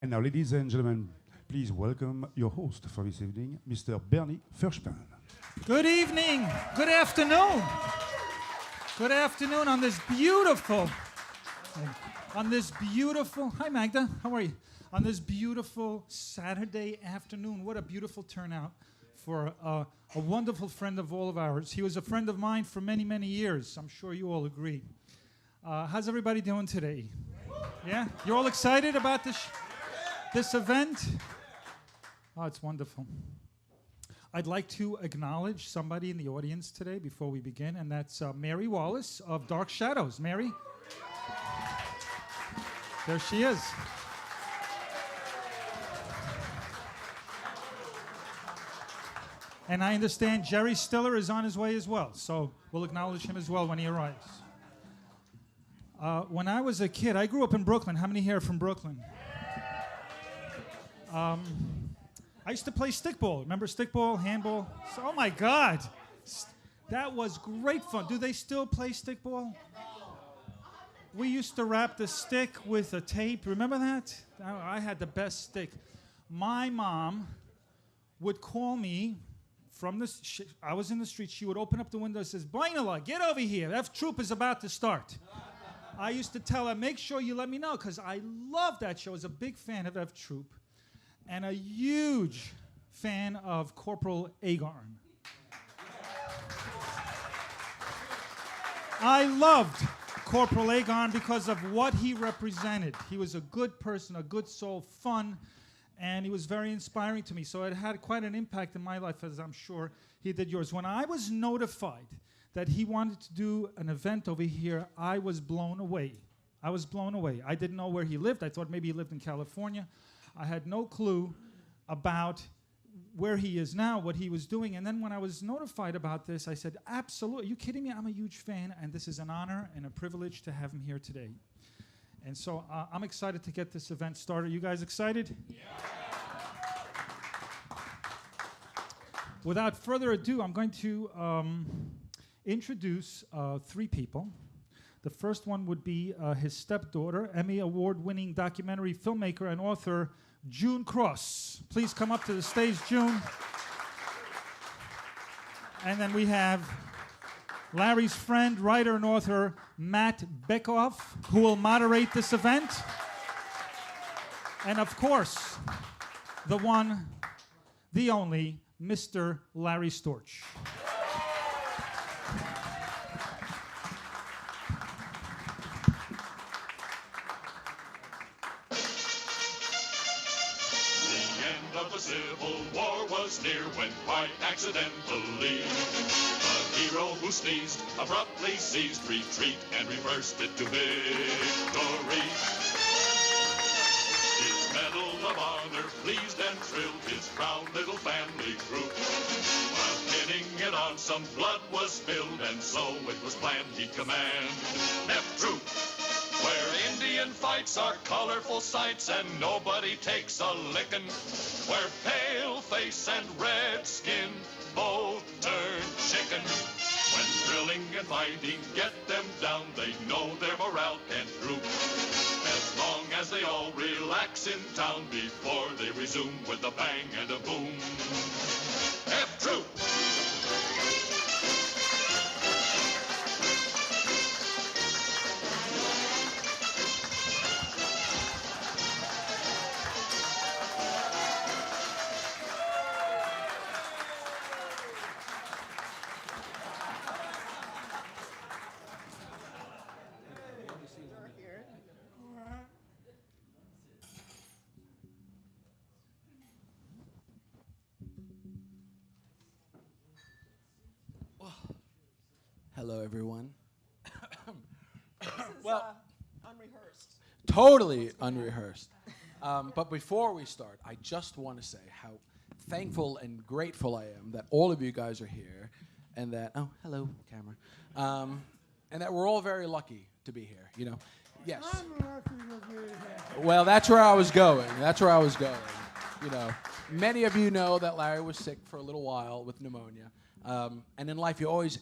And now, ladies and gentlemen, please welcome your host for this evening, Mr. Bernie Furschpan. Good evening. Good afternoon. Good afternoon hi Magda, how are you? On this beautiful Saturday afternoon. What a beautiful turnout for a wonderful friend of all of ours. He was a friend of mine for many, many years. I'm sure you all agree. How's everybody doing today? Yeah? You all excited about this event? Oh, it's wonderful. I'd like to acknowledge somebody in the audience today before we begin, and that's Mary Wallace of Dark Shadows. Mary? There she is. And I understand Jerry Stiller is on his way as well, so we'll acknowledge him as well when he arrives. When I was a kid, I grew up in Brooklyn. How many here are from Brooklyn? I used to play stickball. Remember stickball, handball? Oh my God. That was great fun. Do they still play stickball? We used to wrap the stick with a tape. Remember that? I had the best stick. My mom would call me from the... I was in the street. She would open up the window and says, Boinala, get over here. F Troop is about to start. I used to tell her, make sure you let me know, because I loved that show. I was a big fan of F Troop and a huge fan of Corporal Agarn. I loved Corporal Agarn because of what he represented. He was a good person, a good soul, fun, and he was very inspiring to me. So it had quite an impact in my life, as I'm sure he did yours. When I was notified that he wanted to do an event over here, I was blown away. I was blown away. I didn't know where he lived. I thought maybe he lived in California. I had no clue about where he is now, what he was doing. And then when I was notified about this, I said, absolutely, are you kidding me? I'm a huge fan, and this is an honor and a privilege to have him here today. And so I'm excited to get this event started. You guys excited? Yeah. Without further ado, I'm going to introduce three people. The first one would be his stepdaughter, Emmy Award-winning documentary filmmaker and author, June Cross. Please come up to the stage, June. And then we have Larry's friend, writer and author, Matt Bekoff, who will moderate this event. And of course, the one, the only, Mr. Larry Storch. Civil War was near when quite accidentally the hero who sneezed abruptly ceased retreat and reversed it to victory. His medal of honor pleased and thrilled his proud little family group. While pinning it on, some blood was spilled, and so it was planned he'd command F Troop, where Indian fights are colorful sights and nobody takes a lickin', where pale face and red skin both turn chicken. When drilling and fighting get them down, they know their morale can't droop, as long as they all relax in town before they resume with a bang and a boom. F Troop! Hello, everyone. Well, unrehearsed. Totally unrehearsed. But before we start, I just want to say how thankful and grateful I am that all of you guys are here, and that hello, camera, and that we're all very lucky to be here. You know, yes. I'm lucky to be here. Well, that's where I was going. You know, many of you know that Larry was sick for a little while with pneumonia, and in life you always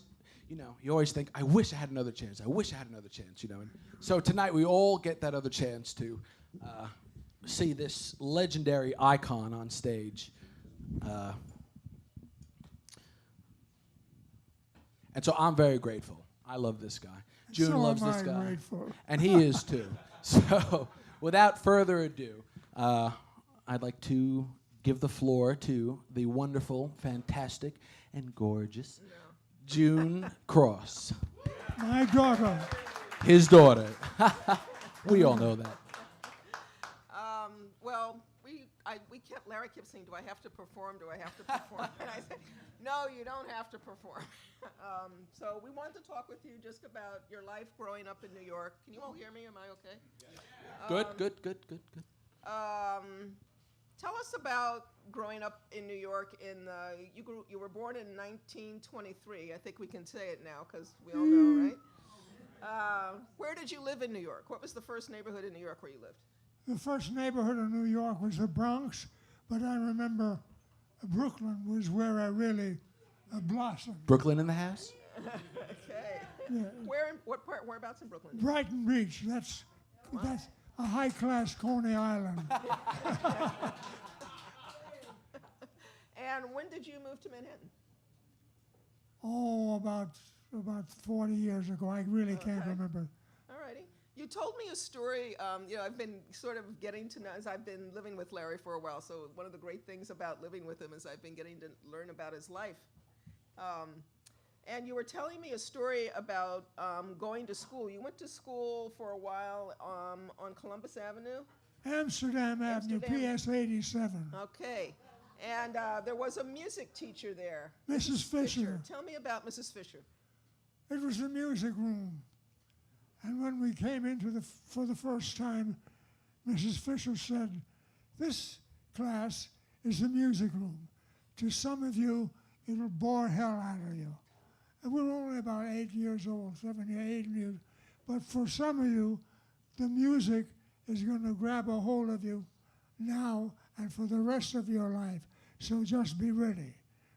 think, I wish I had another chance. And so tonight we all get that other chance to see this legendary icon on stage. And so I'm very grateful. I love this guy. June So loves am this I guy. grateful. And he is too. So without further ado, I'd like to give the floor to the wonderful, fantastic, and gorgeous June Cross, My daughter. his daughter. We all know that. Well, Larry kept saying, do I have to perform? Do I have to perform? And I said, no, you don't have to perform. So we wanted to talk with you just about your life growing up in New York. Can you all hear me? Am I okay? Good. Tell us about growing up in New York. You were born in 1923. I think we can say it now because we all know, right? Where did you live in New York? What was the first neighborhood in New York where you lived? The first neighborhood of New York was the Bronx, but I remember Brooklyn was where I really blossomed. Brooklyn in the house? Okay. Yeah. Whereabouts in Brooklyn? Brighton Beach, that's a high-class Coney Island. And when did you move to Manhattan? Oh, about 40 years ago. I really can't Okay. remember. All righty. You told me a story, I've been sort of getting to know, as I've been living with Larry for a while, so one of the great things about living with him is I've been getting to learn about his life. And you were telling me a story about going to school. You went to school for a while on Columbus Avenue? Amsterdam Avenue, Amsterdam. PS 87. Okay. And there was a music teacher there. Mrs. Fisher. Tell me about Mrs. Fisher. It was the music room. And when we came into for the first time, Mrs. Fisher said, "This class is the music room. To some of you, it'll bore hell out of you." And we were only about 8 years old, 7 or 8 years. But for some of you, the music is going to grab a hold of you now and for the rest of your life. So just be ready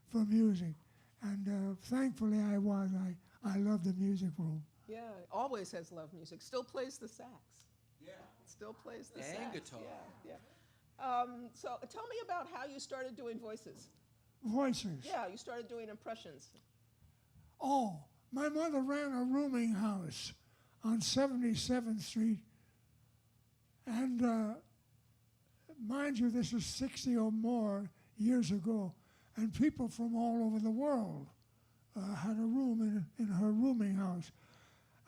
for music. And thankfully I was. I love the music room. Yeah, always has loved music. Still plays the sax. Yeah. Still plays the And sax. guitar. Yeah. So tell me about how you started doing voices. Voices. Yeah, you started doing impressions. Oh, my mother ran a rooming house on 77th Street. And mind you, this is 60 or more years ago. And people from all over the world had a room in her rooming house.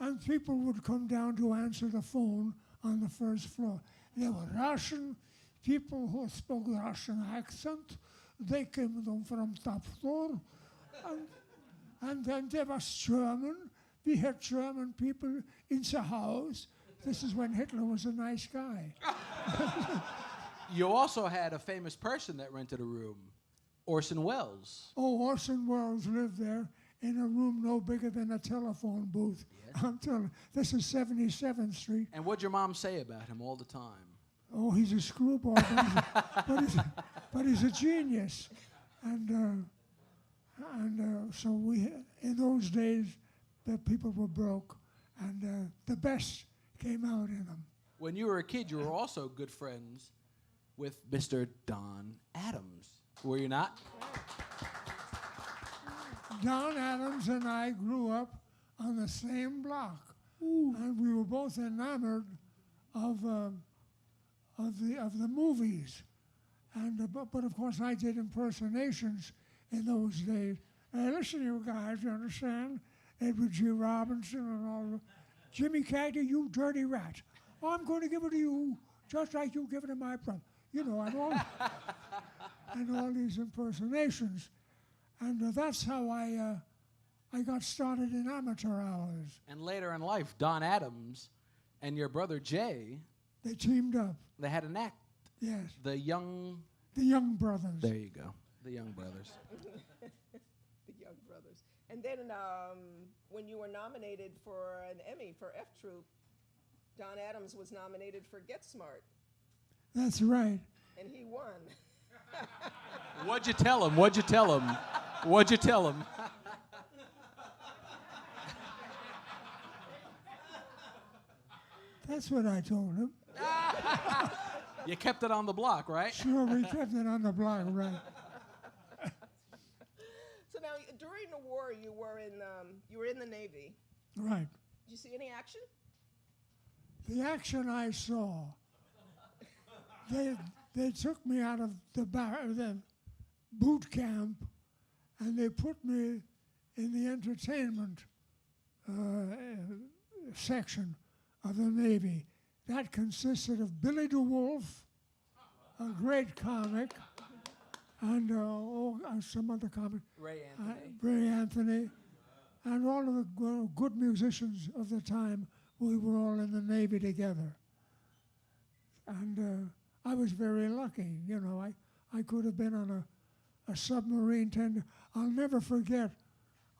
And people would come down to answer the phone on the first floor. There were Russian people who spoke Russian accent. They came down from top floor. And then there was German. We had German people in the house. This is when Hitler was a nice guy. You also had a famous person that rented a room, Orson Welles. Oh, Orson Welles lived there in a room no bigger than a telephone booth. Yes. I'm telling you, this is 77th Street. And what'd your mom say about him all the time? Oh, he's a screwball, but he's a genius. And so in those days, the people were broke, and the best came out in them. When you were a kid, you were also good friends with Mr. Don Adams, were you not? Don Adams and I grew up on the same block, and we were both enamored of the movies. And but of course, I did impersonations in those days. Listen, you guys, you understand? Edward G. Robinson and all the Jimmy Cagney, you dirty rat. I'm going to give it to you just like you give it to my brother. You know, and all these impersonations. And that's how I got started in amateur hours. And later in life, Don Adams and your brother Jay, They teamed up, they had an act. yes. The Young... The Young Brothers. There you go. The Young Brothers. The Young Brothers. And then when you were nominated for an Emmy for F Troop, Don Adams was nominated for Get Smart, That's right. and he won. What'd you tell him? What'd you tell him? What'd you tell him? That's what I told him. You kept it on the block, right? Sure, we kept it on the block, right. So now, during the war, you were in the Navy. Right. Did you see any action? The action I saw, they took me out of the boot camp, and they put me in the entertainment section of the Navy. That consisted of Billy DeWolf, a great comic, and some other comic, Ray Anthony, and all of the good musicians of the time. We were all in the Navy together. And I was very lucky, you know. I could have been on a submarine tender. I'll never forget,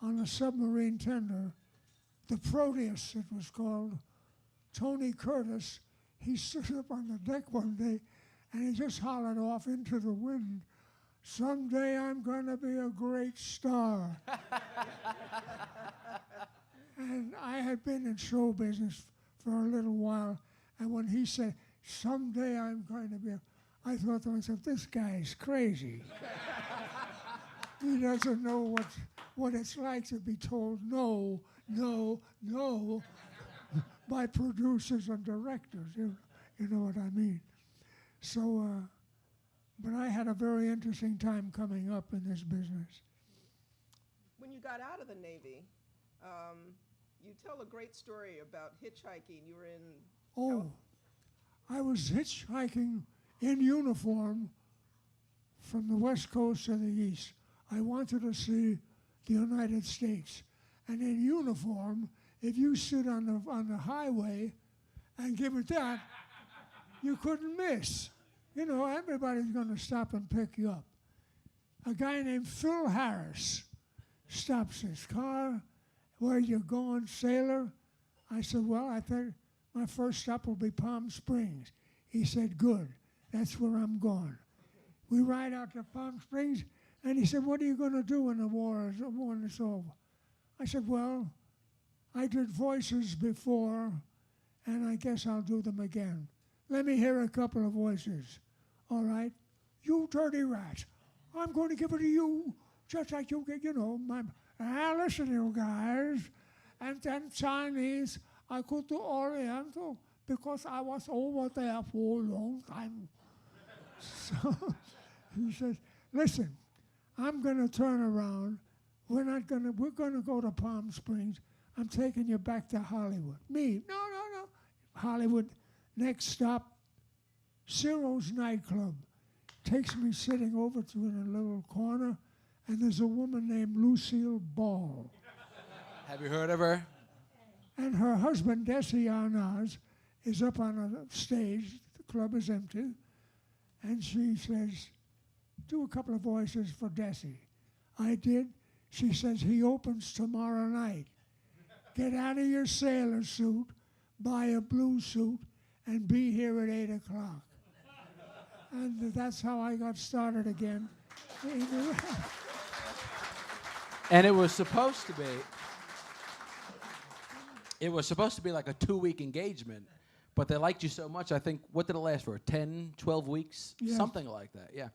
on a submarine tender, the Proteus, it was called, Tony Curtis, he stood up on the deck one day and he just hollered off into the wind, "Someday I'm going to be a great star." And I had been in show business for a little while, and when he said, "Someday I'm going to be," I thought to myself, this guy's crazy. He doesn't know what it's like to be told no, no, no by producers and directors. You know what I mean? So, but I had a very interesting time coming up in this business. When you got out of the Navy, you tell a great story about hitchhiking. You were in... Oh, I was hitchhiking in uniform from the West Coast to the East. I wanted to see the United States. And in uniform, if you sit on the highway and give it that, you couldn't miss. You know, everybody's going to stop and pick you up. A guy named Phil Harris stops his car. "Where you going, sailor?" I said, "Well, I think my first stop will be Palm Springs." He said, "Good, that's where I'm going." We ride out to Palm Springs, and he said, "What are you going to do when the war is over?" I said, "Well, I did voices before, and I guess I'll do them again. Let me hear a couple of voices." "All right." "You dirty rat, I'm going to give it to you, just like you get, you know, my... listen, you guys, and then Chinese, I could do Oriental because I was over there for a long time." So he says, "Listen, I'm going to turn around. We're going to go to Palm Springs. I'm taking you back to Hollywood." "Me? No. Hollywood. Next stop, Ciro's nightclub." Takes me sitting over to in a little corner, and there's a woman named Lucille Ball. Have you heard of her? And her husband, Desi Arnaz, is up on a stage. The club is empty. And she says, "Do a couple of voices for Desi." I did. She says, "He opens tomorrow night. Get out of your sailor suit, buy a blue suit, and be here at 8 o'clock. And that's how I got started again. And it was supposed to be like a 2-week engagement, but they liked you so much, I think, what did it last for, 10, 12 weeks? Yeah. Something like that, yeah.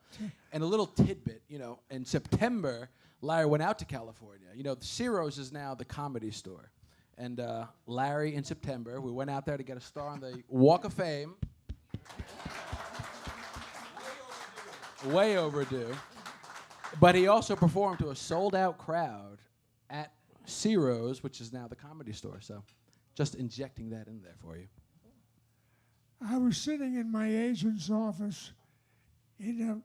And a little tidbit, you know, in September, Larry went out to California. You know, Ciro's is now the Comedy Store. And Larry, in September, we went out there to get a star on the Walk of Fame. Way overdue. But he also performed to a sold-out crowd at Ciro's, which is now the Comedy Store. So just injecting that in there for you. I was sitting in my agent's office in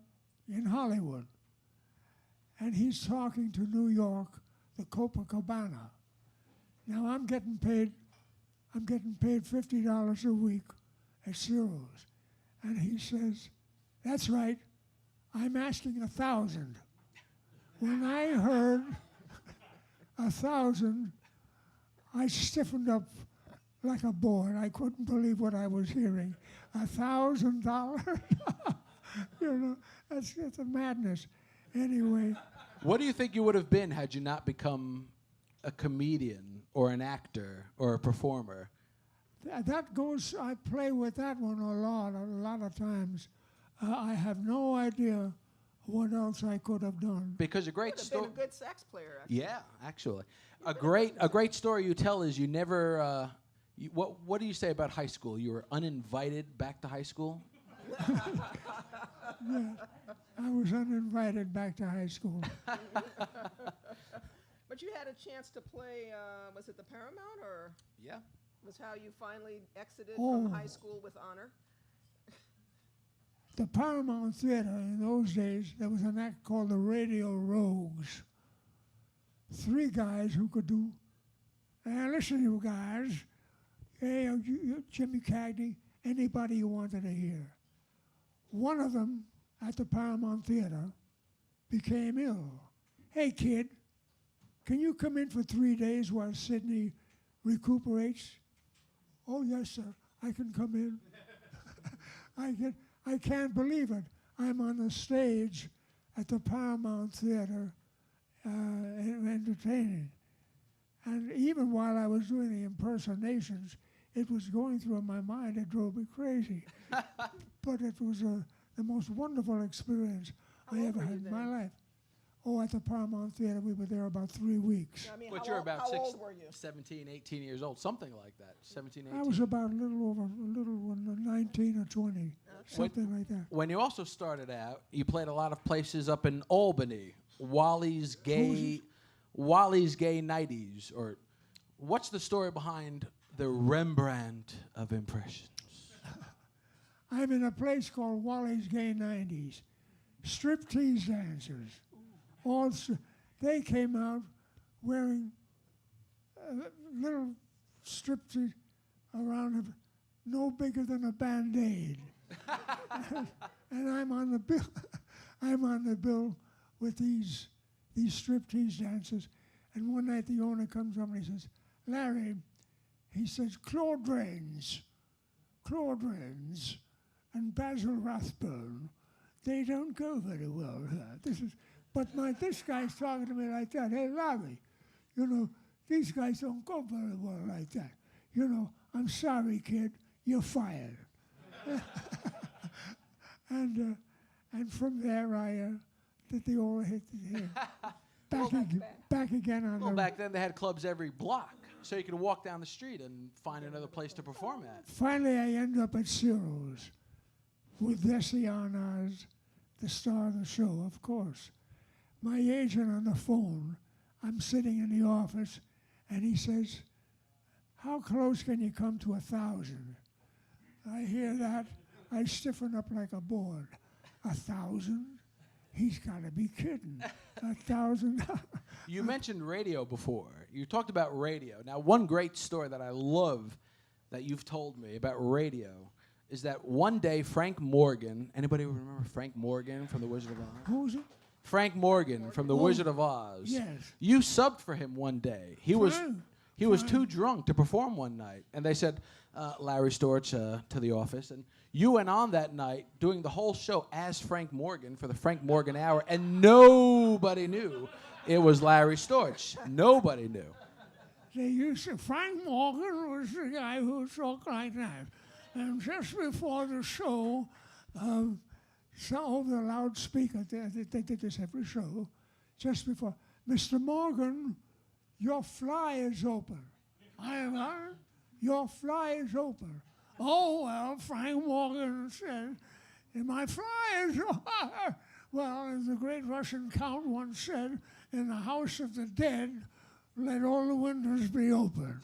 Hollywood, and he's talking to New York, the Copacabana. Now I'm getting paid $50 a week at Ciro's, and he says, "That's right, I'm asking 1,000. When I heard 1,000, I stiffened up like a board. I couldn't believe what I was hearing. $1,000? You know, it's a madness. Anyway. What do you think you would have been had you not become a comedian or an actor or a performer? That goes, I play with that one a lot of times. I have no idea what else I could have done. Because a great Would have story. been a good sax player, actually. Yeah, actually, a great story you tell is you never. What do you say about high school? You were uninvited back to high school. I was uninvited back to high school. But you had a chance to play, was it the Paramount, or Yeah. was how you finally exited Oh. from high school with honor? The Paramount Theater, in those days, there was an act called the Radio Rogues. 3 guys who could do, listen, you guys, hey, Jimmy Cagney, anybody you wanted to hear. One of them at the Paramount Theater became ill. Hey, kid, can you come in for 3 days while Sydney recuperates? Oh, yes, sir, I can come in. I can't believe it. I'm on the stage at the Paramount Theater entertaining. And even while I was doing the impersonations, it was going through my mind. It drove me crazy. But it was the most wonderful experience How I old ever were you had in then? my life. Oh, at the Paramount Theater, we were there about 3 weeks. I mean, But how you're old- about how 6, old were you? 17, 18 years old, something like that. 17, 18. I was about a little 19 or 20, something like that. When you also started out, you played a lot of places up in Albany. Wally's Gay 90s, or what's the story behind the Rembrandt of impressions? I'm in a place called Wally's Gay 90s. Striptease dancers. They came out wearing little striptease around them, no bigger than a Band-Aid. And I'm on the bill. I'm on the bill with these striptease dancers. And one night the owner comes up and he says, Larry, he says, Claude Rains and Basil Rathbone, they don't go very well here. This guy's talking to me like that. Hey, Larry, these guys don't go very well like that. I'm sorry, kid, you're fired. And from there, I did the old hit here. Back again on Well, the. back then they had clubs every block, so you could walk down the street and find another place to perform at. Finally, I end up at Ciro's with Desi Arnaz, the star of the show, of course. My agent on the phone, I'm sitting in the office, and he says, how close can you come to 1,000? I hear that. I stiffen up like a board. 1,000? He's got to be kidding. 1,000? You mentioned radio before. You talked about radio. Now, one great story that I love that you've told me about radio is that one day Frank Morgan, anybody remember Frank Morgan from The Wizard of Oz? Who's it? Frank Morgan from The Wizard of Oz. Yes. You subbed for him one day. He was Fine. too drunk to perform one night, and they said, Larry Storch to the office, and you went on that night doing the whole show as Frank Morgan for the Frank Morgan Hour, and nobody knew it was Larry Storch. Nobody knew. They used to, Frank Morgan was the guy who talked like that. And just before the show, over the loudspeaker, they did this every show, just before, Mr. Morgan, your fly is open. Your fly is open. Oh, well, Frank Morgan said, my fly is open. Well, as the great Russian count once said, in the house of the dead, let all the windows be open.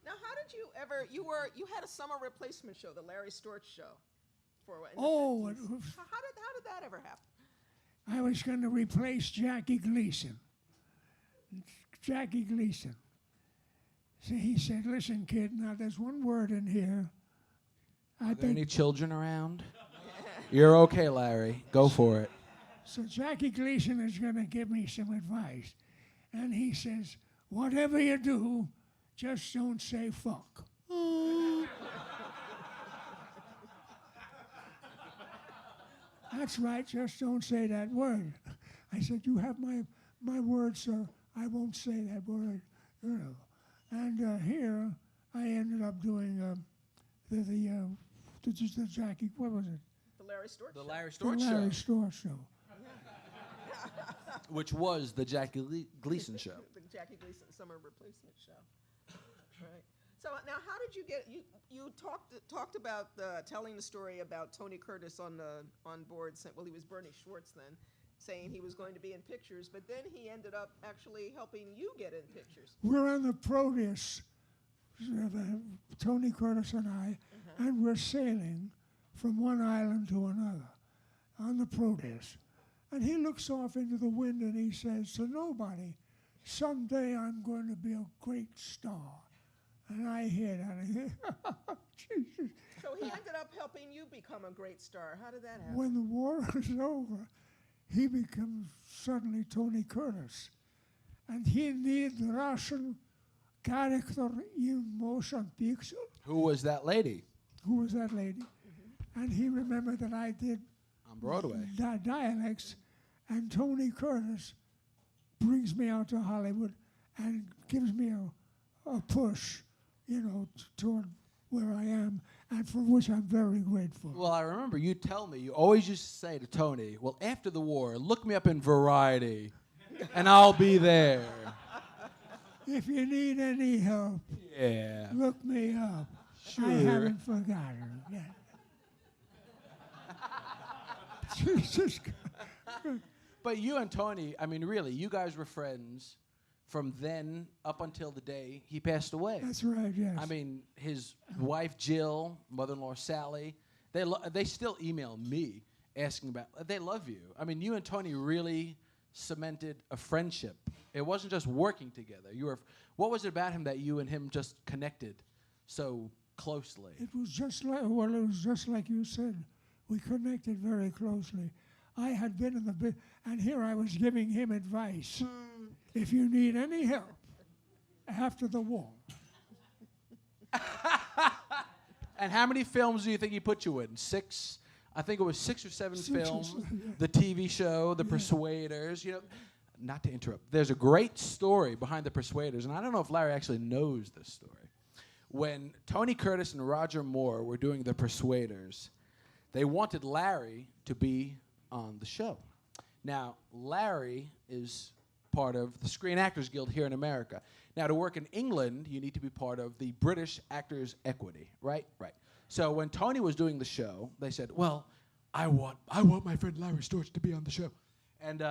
Now, how did you ever? You had a summer replacement show, the Larry Storch show, in the Oh, 50s. it was, How did that ever happen? I was going to replace Jackie Gleason. Jackie Gleason. So he said, listen, kid, now there's one word in here. Are there any children around? You're okay, Larry. Go for it. So Jackie Gleason is going to give me some advice. And he says, whatever you do, just don't say fuck. That's right, just don't say that word. I said, you have my word, sir. I won't say that word, you know. And here I ended up doing the Jackie, what was it? The Larry Storch The Show. Larry The Storch Larry show, Storch Show. which was the Jackie Gleason show. The Jackie Gleason summer replacement show. Right. So now, how did you get you talked about telling the story about Tony Curtis on board? Well, he was Bernie Schwartz then, saying he was going to be in pictures, but then he ended up actually helping you get in pictures. We're on the Proteus, Tony Curtis and I, and we're sailing from one island to another on the Proteus. And he looks off into the wind and he says to nobody, someday I'm going to be a great star. And I hear that. And I hear, Jesus. So he ended up helping you become a great star. How did that happen? When the war is over, he becomes suddenly Tony Curtis. And he needed the Russian character in motion picture. Who was that lady? Who was that lady? And he remembered that I did On Broadway. Dialects, and Tony Curtis brings me out to Hollywood and gives me a push, you know, toward where I am, and for which I'm very grateful. Well, I remember you tell me, you always used to say to Tony, well, after the war, look me up in Variety, and I'll be there. If you need any help, Yeah. look me up. Sure. I haven't forgotten yet. Jesus Christ. But you and Tony, I mean, really, you guys were friends from then up until the day he passed away. That's right, yes. I mean, his wife Jill, mother-in-law Sally, they still email me asking about. They love you. I mean, you and Tony really cemented a friendship. It wasn't just working together. What was it about him that you and him just connected so closely? It was just like you said. We connected very closely. I had been in the bit, and here I was giving him advice. If you need any help after the war. And how many films do you think he put you in? 6? I think it was 6 or 7 6 or films. 7, yeah. The TV show, The Persuaders. You know, not to interrupt. There's a great story behind The Persuaders, and I don't know if Larry actually knows this story. When Tony Curtis and Roger Moore were doing The Persuaders, they wanted Larry to be on the show. Now, Larry is part of the Screen Actors Guild here in America. Now, to work in England, you need to be part of the British Actors Equity, right? Right. So when Tony was doing the show, they said, well, I want my friend Larry Storch to be on the show. And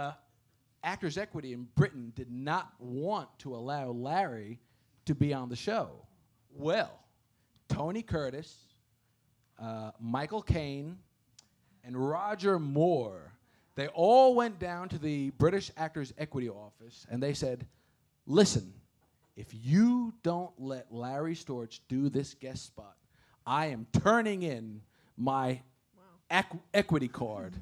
Actors Equity in Britain did not want to allow Larry to be on the show. Well, Tony Curtis, Michael Caine, and Roger Moore, they all went down to the British Actors Equity office and they said, listen, if you don't let Larry Storch do this guest spot, I am turning in my equity card.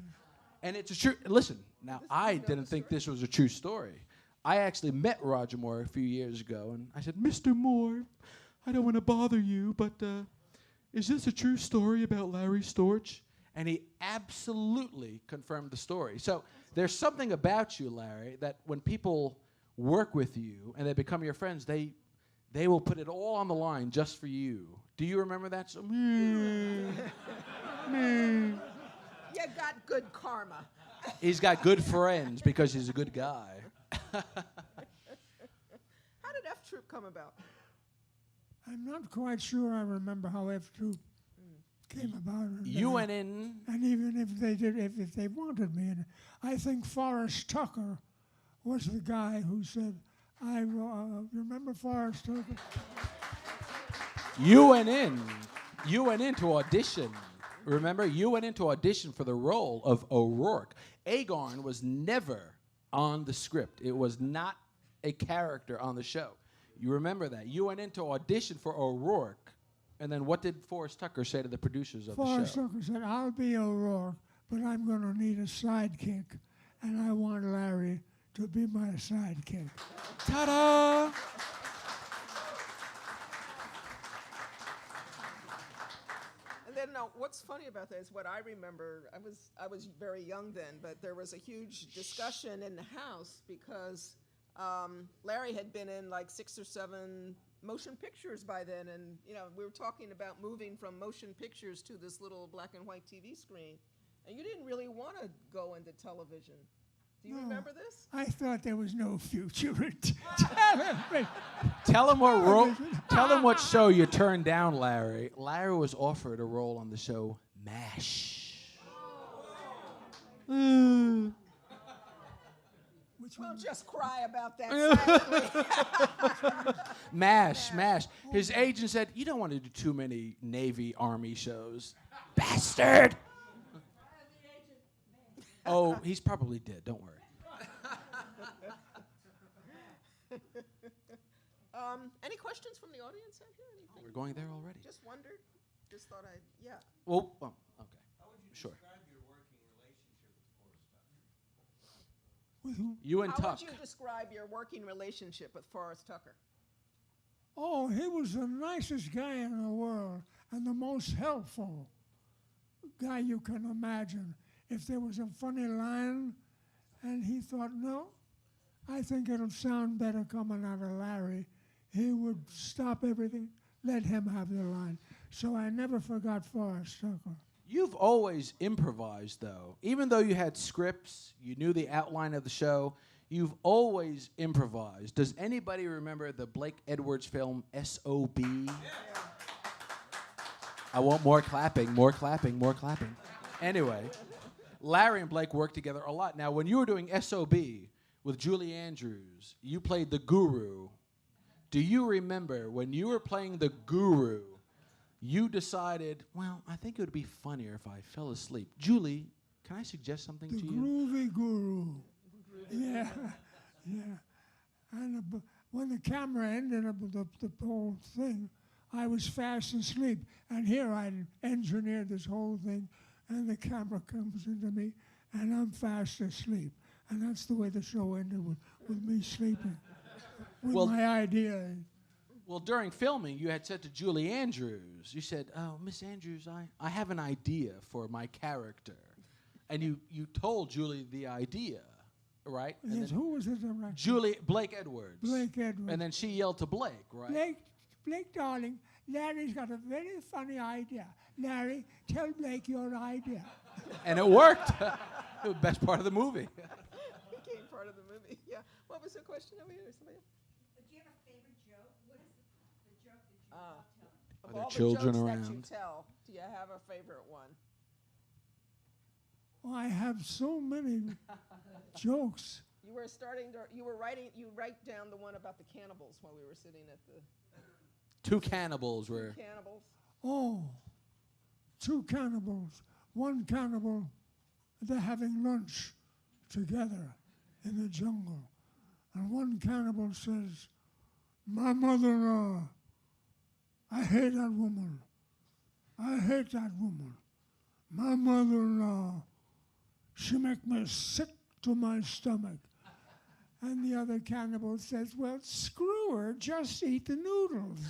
And it's a true, listen, now I didn't think this was a true story. I actually met Roger Moore a few years ago and I said, Mr. Moore, I don't want to bother you, but is this a true story about Larry Storch? And he absolutely confirmed the story. So there's something about you, Larry, that when people work with you and they become your friends, they will put it all on the line just for you. Do you remember that? So, You got good karma. He's got good friends because he's a good guy. How did F Troop come about? I'm not quite sure I remember how F Troop came about. You went in. And even if they did, if they wanted me, and I think Forrest Tucker was the guy who said, remember Forrest Tucker? You went in. You went in to audition. Remember, you went in to audition for the role of O'Rourke. Agarn was never on the script. It was not a character on the show. You remember that. You went in to audition for O'Rourke, and then what did Forrest Tucker say to the producers of the show? Forrest Tucker said, I'll be O'Rourke, but I'm going to need a sidekick, and I want Larry to be my sidekick. Ta-da! And then, no, what's funny about that is what I remember. I was very young then, but there was a huge discussion in the house because Larry had been in like 6 or 7 motion pictures by then, and we were talking about moving from motion pictures to this little black and white TV screen, and you didn't really want to go into television. Do you remember this? I thought there was no future in television. Tell him what show you turned down, Larry. Larry was offered a role on the show MASH. Well, just cry about that silently. MASH. His agent said, you don't want to do too many Navy, Army shows. Bastard! Oh, he's probably dead. Don't worry. Any questions from the audience out here? Anything? We're going there already. Just wondered. Just thought yeah. Well, okay. How would you Sure. describe your working relationship with Forrest Tucker? With who? You and How Tuck. would you describe your working relationship with Forrest Tucker? Oh, he was the nicest guy in the world and the most helpful guy you can imagine. If there was a funny line and he thought, no, I think it'll sound better coming out of Larry, he would stop everything, let him have the line. So I never forgot Forrest Tucker. You've always improvised, though. Even though you had scripts, you knew the outline of the show, you've always improvised. Does anybody remember the Blake Edwards film S.O.B.? Yeah. I want more clapping, more clapping, more clapping. Anyway, Larry and Blake worked together a lot. Now, when you were doing S.O.B. with Julie Andrews, you played the guru. Do you remember when you were playing the guru, you decided, well, I think it would be funnier if I fell asleep. Julie, can I suggest something to you? The groovy guru. Yeah, yeah. And when the camera ended up with the whole thing, I was fast asleep. And here I engineered this whole thing, and the camera comes into me, and I'm fast asleep. And that's the way the show ended, with me sleeping, with my idea. Well, during filming, you had said to Julie Andrews, you said, oh, Miss Andrews, I have an idea for my character. And you told Julie the idea, right? And Yes, who was the director? Blake Edwards. Blake Edwards. And then she yelled to Blake, right? Blake, darling, Larry's got a very funny idea. Larry, tell Blake your idea. And it worked. The best part of the movie. Became part of the movie. Yeah. What was the question over here? Somebody? Do you have a favorite joke? What is the joke that you love telling? Of Are there all the children jokes around? that you tell, do you have a favorite one? Oh, I have so many jokes. You write down the one about the cannibals while we were sitting at the Two cannibals were. cannibals. Oh, 2 cannibals. One cannibal, they're having lunch together in the jungle. And one cannibal says, my mother-in-law, I hate that woman. I hate that woman. My mother-in-law, she make me sick to my stomach. And the other cannibal says, well, screw her, just eat the noodles.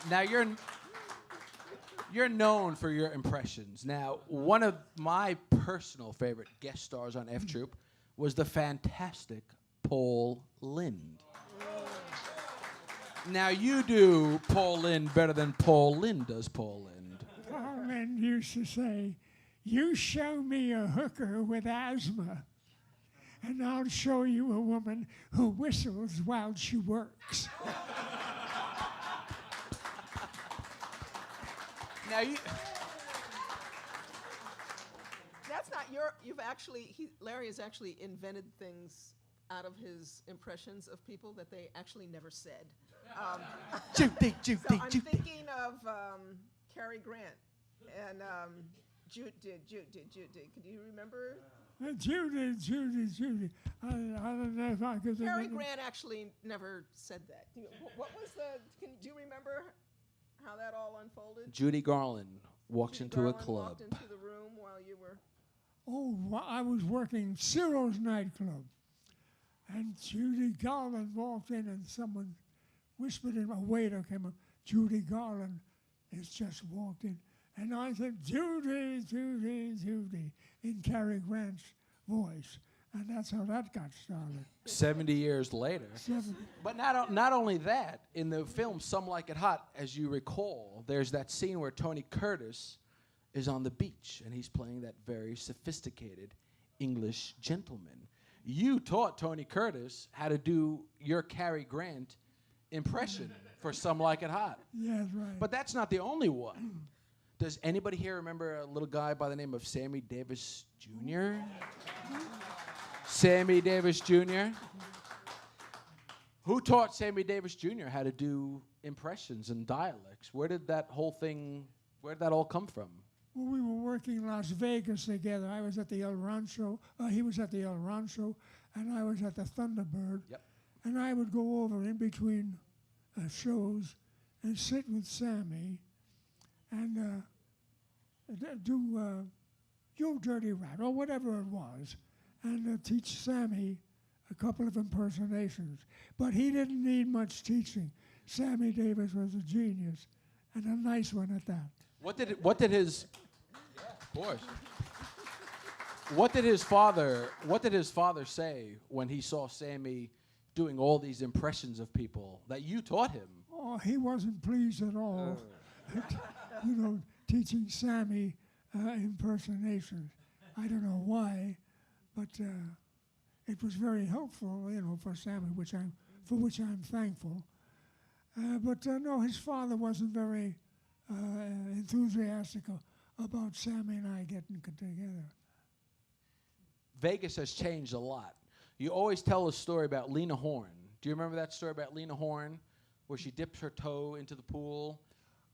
Now you're known for your impressions. Now, one of my personal favorite guest stars on F Troop was the fantastic Paul Lynde. Now you do Paul Lynde better than Paul Lynde does Paul Lynde. Paul Lynde used to say, you show me a hooker with asthma, and I'll show you a woman who whistles while she works. Now you. That's not Larry has actually invented things out of his impressions of people that they actually never said. Judy. So I'm thinking of Cary Grant and Judy. Can you remember? Judy. I don't know if I could. Cary Grant actually never said that. What was do you remember how that all unfolded? Judy Garland walks into Garland a club. Walked into the room while you were. Oh, I was working Ciro's nightclub, and Judy Garland walked in, and someone whispered in. A waiter came up. Judy Garland has just walked in, And I said, Judy, Judy, Judy, in Cary Grant's voice. And that's how that got started. 70 years later. 70. But not only that, in the film Some Like It Hot, as you recall, there's that scene where Tony Curtis is on the beach and he's playing that very sophisticated English gentleman. You taught Tony Curtis how to do your Cary Grant impression for Some Like It Hot. Yes, right. But that's not the only one. Does anybody here remember a little guy by the name of Sammy Davis Jr.? Sammy Davis Jr.? Who taught Sammy Davis Jr. how to do impressions and dialects? Where did that all come from? Well, we were working in Las Vegas together. I was at the El Rancho. He was at the El Rancho, and I was at the Thunderbird. Yep. And I would go over in between shows and sit with Sammy and do You Dirty Rat or whatever it was, and teach Sammy a couple of impersonations. But he didn't need much teaching. Sammy Davis was a genius, and a nice one at that. What did his father say when he saw Sammy doing all these impressions of people that you taught him? Oh, he wasn't pleased at all. You know, teaching Sammy impersonations. I don't know why, but it was very helpful, you know, for Sammy, for which I'm thankful. But no, his father wasn't very enthusiastic about Sammy and I getting together. Vegas has changed a lot. You always tell a story about Lena Horne. Do you remember that story about Lena Horne, where she dips her toe into the pool?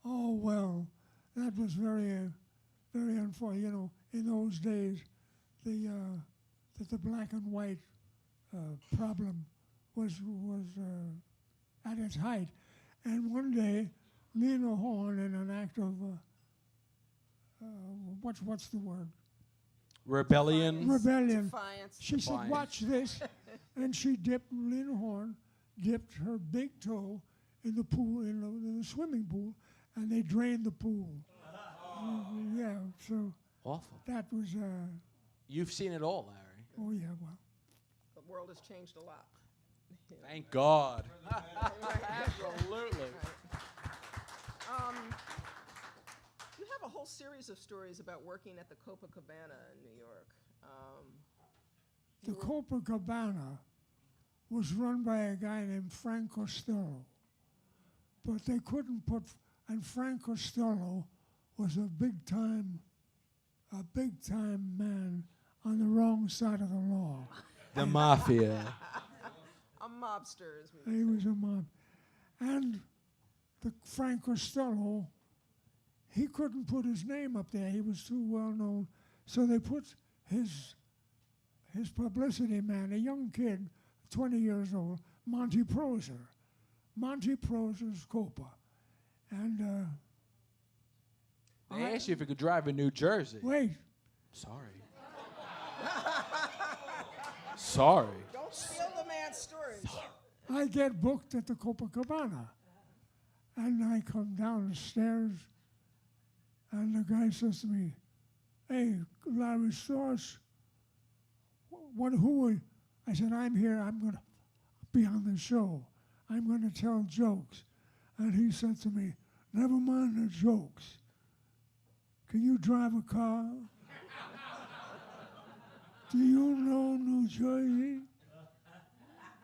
Oh, well, that was very unfortunate. You know, in those days, the black and white problem was at its height. And one day, Lena Horne, in an act of what's the word? Rebellion. Rebellion. Defiance. She said, "Watch this," and she Lena Horne dipped her big toe in the pool, in the swimming pool, and they drained the pool. Yeah, so Awful. that was. You've seen it all, Larry. Oh yeah, well. The world has changed a lot. Thank God. Absolutely. You have a whole series of stories about working at the Copacabana in New York. The Copacabana was run by a guy named Frank Costello, but they couldn't put. And Frank Costello was a big time man on the wrong side of the law. The mafia. A mobster, as we He was a mob. And the Frank Costello, he couldn't put his name up there. He was too well known. So they put his publicity man, a young kid, 20 years old, Monty Proser. Monty Proser's Copa. And They asked you if you could drive in New Jersey. wait, Sorry. Sorry. don't steal the man's stories. I get booked at the Copacabana. And I come down the stairs, and the guy says to me, "Hey, Larry Storch, who are you?" I said, "I'm here. I'm going to be on the show. I'm going to tell jokes." And he said to me, "Never mind the jokes. Can you drive a car? Do you know New Jersey?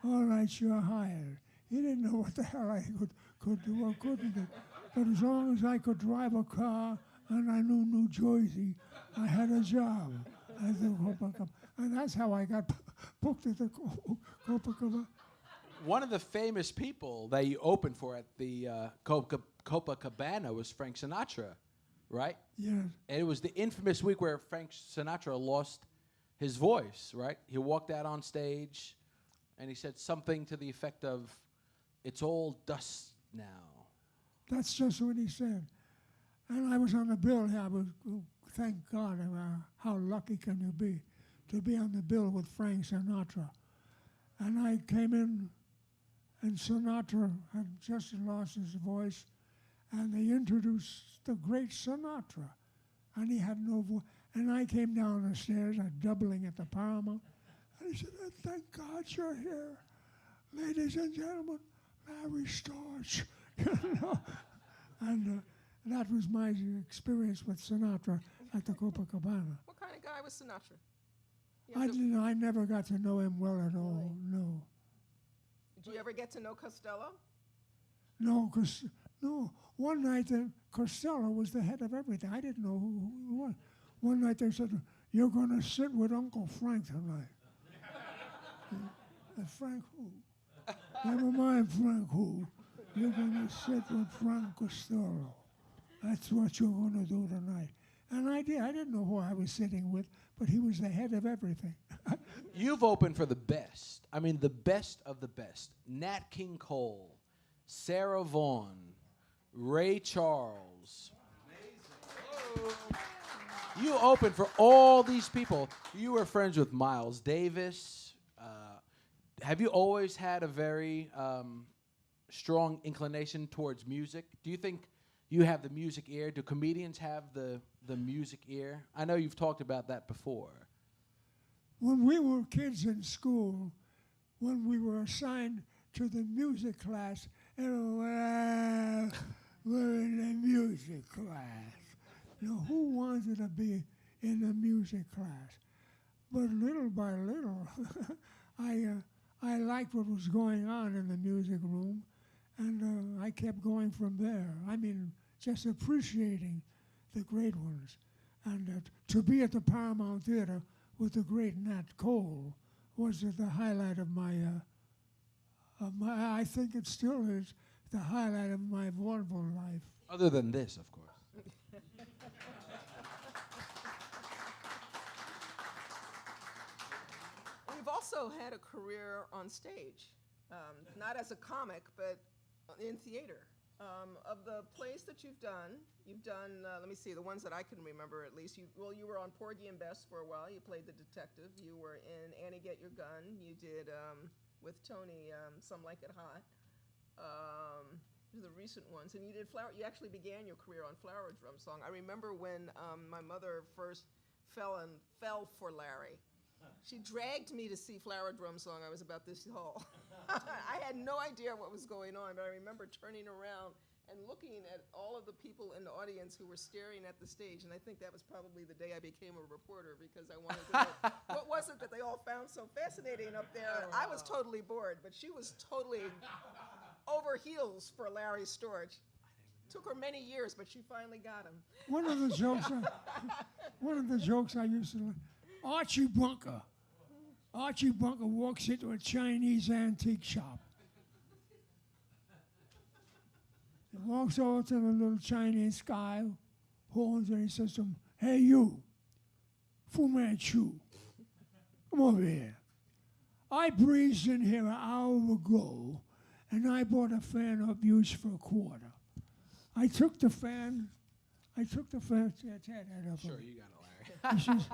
All right, you're hired." He didn't know what the hell I could do or couldn't do. But as long as I could drive a car and I knew New Jersey, I had a job at the Copacabana. And that's how I got booked at the Copacabana. One of the famous people that you opened for at the Copacabana was Frank Sinatra, right? Yes. And it was the infamous week where Frank Sinatra lost his voice, right? He walked out on stage and he said something to the effect of, "It's all dust now." That's just what he said. And I was on the bill. I was, thank God, how lucky can you be to be on the bill with Frank Sinatra. And I came in, and Sinatra had just lost his voice, and they introduced the great Sinatra, and he had no voice. And I came down the stairs, doubling at the Paramount, and he said, "Thank God you're here, ladies and gentlemen, Larry Storch." You know? And that was my experience with Sinatra at the Copacabana. What kind of guy was Sinatra? I never got to know him well at all. No. Did you ever get to know Costello? No, no. One night, Costello was the head of everything. I didn't know who he was. One night they said, "You're going to sit with Uncle Frank tonight." Frank who? Never mind Frank who. You're going to sit with Frank Costello. That's what you're going to do tonight. And I did. I didn't know who I was sitting with, but he was the head of everything. You've opened for the best. I mean, the best of the best. Nat King Cole, Sarah Vaughan, Ray Charles. Amazing. You opened for all these people. You were friends with Miles Davis. Have you always had a very strong inclination towards music? Do you think you have the music ear? Do comedians have the music ear? I know you've talked about that before. When we were kids in school, when we were assigned to the music class, we're in the music class. Now, who wanted to be in the music class? But little by little, I liked what was going on in the music room, and I kept going from there. I mean, just appreciating the great ones. And to be at the Paramount Theater with the great Nat Cole was the highlight of my, I think it still is, the highlight of my vaudeville life. Other than this, of course. You've also had a career on stage, not as a comic, but in theater. Of the plays that you've done, let me see, the ones that I can remember at least. You were on Porgy and Bess for a while. You played the detective. You were in Annie Get Your Gun. You did, with Tony, Some Like It Hot. The recent ones. And you did you actually began your career on Flower Drum Song. I remember when my mother first fell for Larry. She dragged me to see Flower Drum Song. I was about this tall. I had no idea what was going on, but I remember turning around and looking at all of the people in the audience who were staring at the stage, and I think that was probably the day I became a reporter, because I wanted to know what was it that they all found so fascinating up there. I was totally bored, but she was totally over heels for Larry Storch. Took her many years, but she finally got him. One of the jokes I used to like, Archie Bunker walks into a Chinese antique shop. He walks over to the little Chinese guy, holds and he says to him, "Hey you, Fu Manchu, come over here. I breezed in here an hour ago and I bought a fan of yours for $1. I took the fan, Sure, you got it, Larry. He says,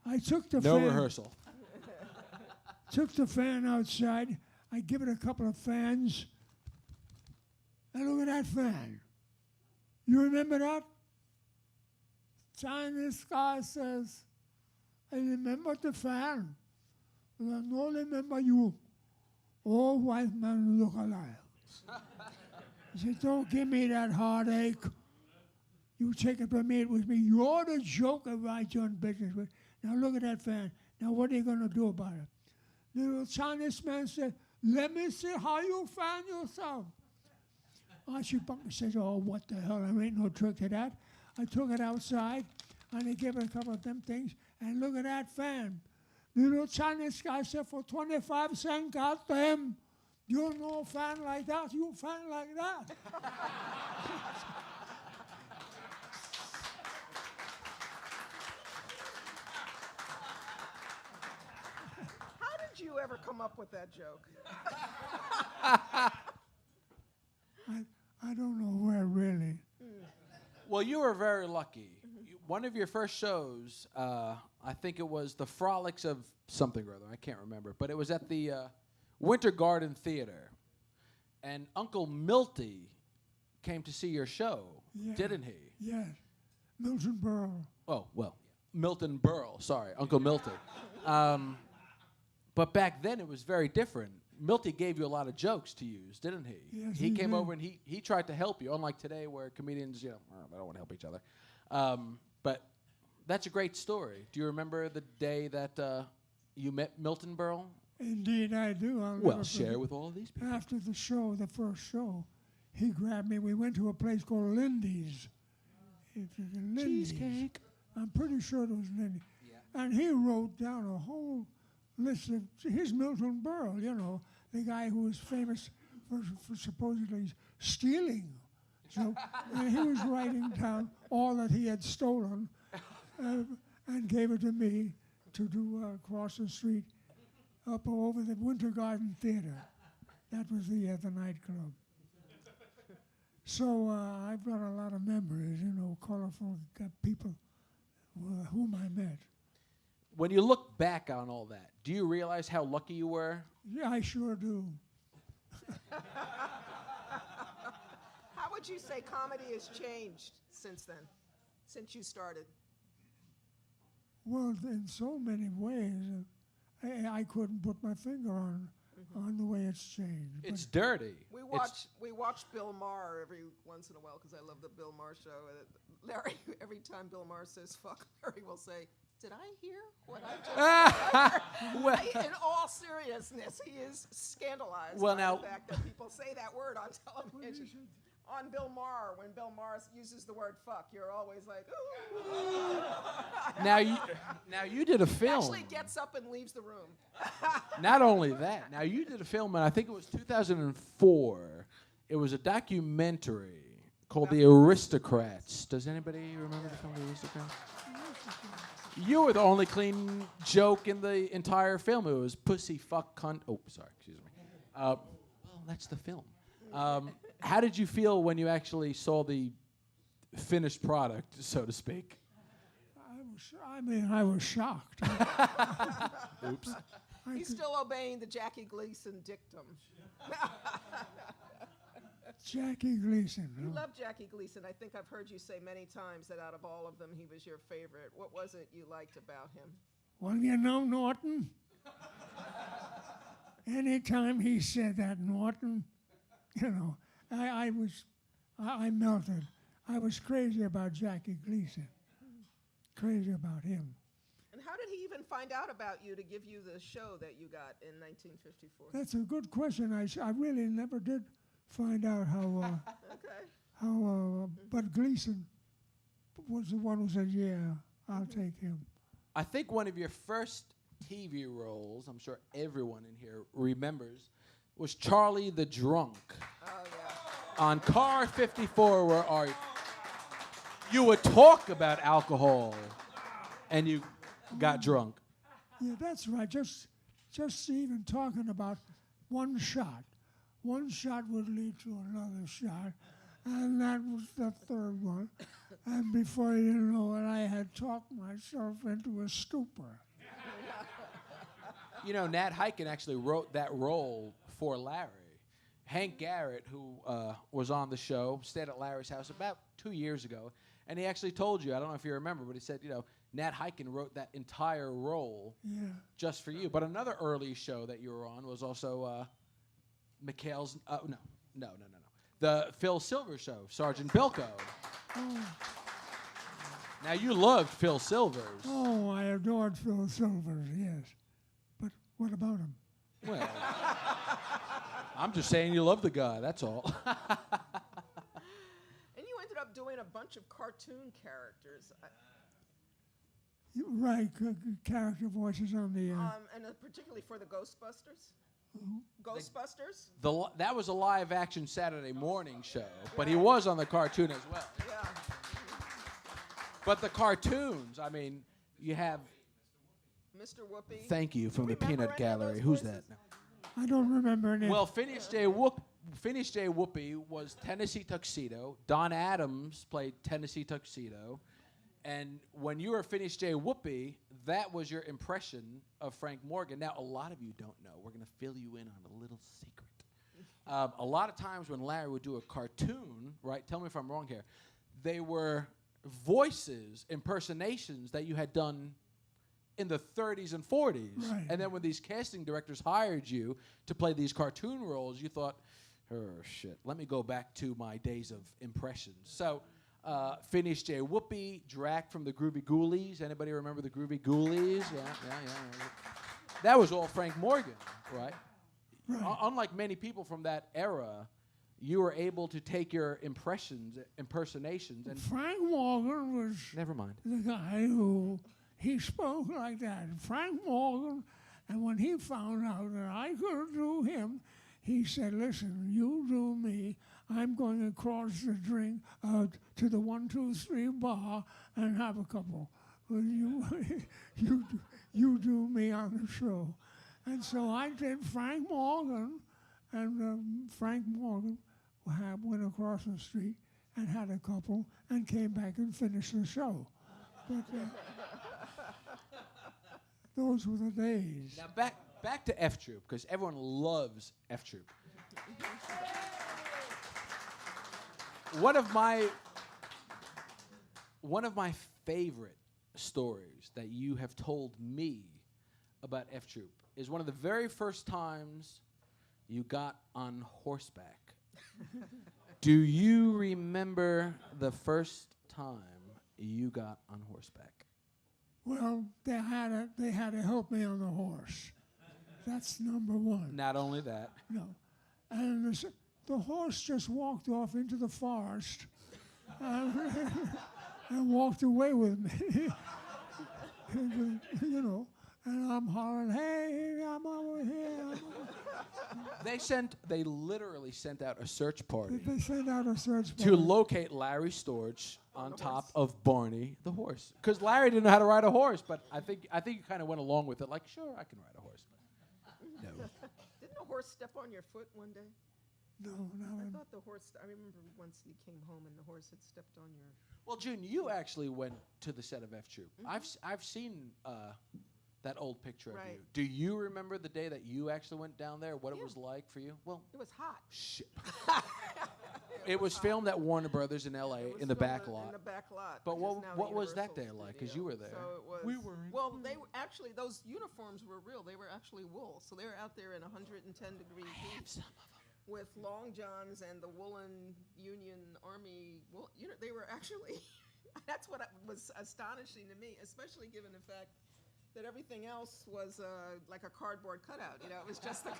I took the No fan. rehearsal. Took the fan outside. I give it a couple of fans. And look at that fan. You remember that? Chinese guy says, I remember the fan. But I don't remember you. All white men look alike. He said, don't give me that heartache. You take it from me, it was me. You're the joker I done business with. Now look at that fan. Now what are you going to do about it? The little Chinese man said, let me see how you fan yourself. Archie Bunker says, oh, what the hell, there ain't no trick to that. I took it outside, and I gave it a couple of them things, and look at that fan. The little Chinese guy said, for 25 cents, goddamn, you no fan like that, you fan like that. How did you ever come up with that joke? I don't know where really. Well, you were very lucky. One of your first shows, I think it was the Frolics of something or other, I can't remember, but it was at the Winter Garden Theater. And Uncle Milty came to see your show, Yeah. didn't he? Yes. Milton Berle. Oh, well, Milton Berle. Sorry, Uncle Milty. But back then it was very different. Milty gave you a lot of jokes to use, didn't he? Yes, he he came did. over and he tried to help you, unlike today where comedians, they don't want to help each other. But that's a great story. Do you remember the day that you met Milton Berle? Indeed, I do. I'll Well, never share forget. with all of these people. After the show, the first show, he grabbed me. We went to a place called Lindy's. Lindy's. Cheesecake. I'm pretty sure it was Lindy. Yeah. And he wrote down a whole list of his Milton Berle, you know, the guy who was famous for supposedly stealing. So he was writing down all that he had stolen and gave it to me to do across the street up over the Winter Garden Theater. That was the nightclub. So I've got a lot of memories, you know, colorful people whom I met. When you look back on all that, do you realize how lucky you were? Yeah, I sure do. How would you say comedy has changed since then, since you started? Well, in so many ways, I couldn't put my finger on the way it's changed. It's dirty. We watch Bill Maher every once in a while because I love the Bill Maher show. Larry, every time Bill Maher says "fuck," Larry will say, "Did I hear what I just?" Well, In all seriousness, he is scandalized Well, by now- the fact that people say that word on television. On Bill Maher, when Bill Maher uses the word "fuck," you're always like, "Ooh." now you did a He film. actually gets up and leaves the room. Not only that, now you did a film, and I think it was 2004. It was a documentary called The Aristocrats. Does anybody remember the film The Aristocrats? You were the only clean joke in the entire film. It was pussy, fuck, cunt. Oh, sorry, excuse me. Well, that's the film. How did you feel when you actually saw the finished product, so to speak? I was shocked. Oops. He's still obeying the Jackie Gleason dictum. Jackie Gleason. You huh? love Jackie Gleason. I think I've heard you say many times that out of all of them, he was your favorite. What was it you liked about him? Well, you know, Norton. Anytime he said that, Norton, you know, I melted. I was crazy about Jackie Gleason. Crazy about him. And how did he even find out about you to give you the show that you got in 1954? That's a good question. I really never did find out how. Okay. But Gleason was the one who said, "Yeah, I'll take him." I think one of your first TV roles, I'm sure everyone in here remembers, was Charlie the Drunk Oh, yeah. on Car 54, where you would talk about alcohol and you got drunk. Yeah, that's right. Just even talking about one shot would lead to another shot, and that was the third one. And before you know it, I had talked myself into a stupor. You know, Nat Hiken actually wrote that role for Larry. Hank Garrett, who was on the show, stayed at Larry's house about 2 years ago, and he actually told you, I don't know if you remember, but he said, you know, Nat Hiken wrote that entire role just for you. But another early show that you were on was also McHale's, no. The Phil Silver show, Sergeant Bilko. Now, you loved Phil Silvers. Oh, I adored Phil Silvers, yes. But what about him? Well, I'm just saying you love the guy, that's all. And you ended up doing a bunch of cartoon characters. Right, character voices on the. And particularly for the Ghostbusters. Ghostbusters? That was a live-action Saturday morning show, but he was on the cartoon as well. Yeah. But the cartoons, I mean, you have... Mr. Whoopi. Thank you from the Remember Peanut any of Gallery. those Who's voices? that? I don't remember any. Well, Finish Day Whoopi was Tennessee Tuxedo. Don Adams played Tennessee Tuxedo. And when you were Finish Day Whoopi, that was your impression of Frank Morgan. Now, a lot of you don't know. We're going to fill you in on a little secret. A lot of times when Larry would do a cartoon, right? Tell me if I'm wrong here. They were voices, impersonations that you had done in the 30s and 40s. Right. And then when these casting directors hired you to play these cartoon roles, you thought, oh, shit, let me go back to my days of impressions. So, Phineas J. Whoopi, Drac from the Groovy Ghoulies. Anybody remember the Groovy Ghoulies? Yeah. That was all Frank Morgan, right? Right. Unlike many people from that era, you were able to take your impersonations, and Frank Morgan was never mind. the guy who he spoke like that. Frank Morgan, and when he found out that I could do him, he said, "Listen, you do me. I'm going across the drink to the 1, 2, 3 bar and have a couple. Well, you do me on the show." And so I did Frank Morgan, and Frank Morgan went across the street and had a couple and came back and finished the show. But those were the days. Now back to F Troop, because everyone loves F Troop. One of my favorite stories that you have told me about F Troop is one of the very first times you got on horseback. Do you remember the first time you got on horseback? Well, they had to help me on the horse. That's number one. Not only that. No. And the horse just walked off into the forest and walked away with me. You know, and I'm hollering, "Hey, I'm over here." They literally sent out a search party They sent out a search to party. locate Larry Storch on top of Barney the horse. Because Larry didn't know how to ride a horse, but I think you kind of went along with it, like, sure, I can ride a horse. But no. Didn't a horse step on your foot one day? No. I thought the horse. I remember once you came home and the horse had stepped on your. Well, June, you actually went to the set of F Troop. I've seen that old picture of you. Right. Do you remember the day that you actually went down there? What it Yeah. was like for you? Well, It was hot. shit. It was filmed at Warner Brothers in L.A. It was in the back filmed lot. In the back lot. But which is now what was that Universal day like? 'Cause Studio. you were there. So it was. We weren't. Well, they were actually those uniforms were real. They were actually wool. So they were out there in 110-degree heat with long johns and the woolen Union Army. Well, they were actually. That's what was astonishing to me, especially given the fact that everything else was like a cardboard cutout. You know, it was just the